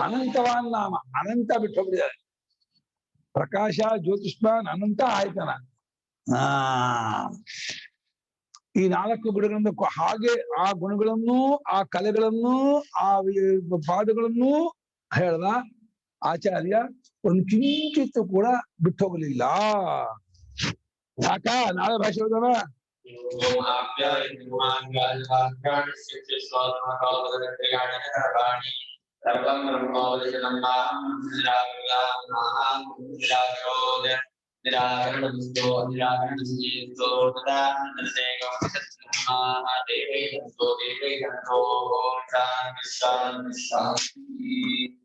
ಅನಂತವಾನ್ ನಾಮ, ಅನಂತ ಬಿಟ್ಟು ಹೋಗ್ಬಿಟ್ಟಿದ್ದಾರೆ. ಪ್ರಕಾಶ, ಜ್ಯೋತಿಷ್ಮಾನ್, ಅನಂತ, ಆಯ್ತನ. ಈ 4 ಗುಣಗಳಿಂದ ಹಾಗೆ ಆ ಗುಣಗಳನ್ನು, ಆ ಕಲೆಗಳನ್ನು, ಆ ಪಾದಗಳನ್ನು ಹೇಳ್ದ ಆಚಾರ್ಯ. ಒಂದು ಕಿಂಚಿತ್ತು ಕೂಡ ಬಿಟ್ಟು ಹೋಗಲಿಲ್ಲ. ಯಾಕ ನಾಳೆ ಭಾಷೆ ಹೋದವ ओम आप्याय निर्माण शिष्य स्वात्मा कावदत्रियाणि सर्वाणि सर्वं ब्रह्मोपदेशनं मां निराकरोद निराकरणस्थो निराकरणस्थो तदा निर्देगं सत्सन्मा देवे सन्तो ओम शान्ति शान्ति शान्ति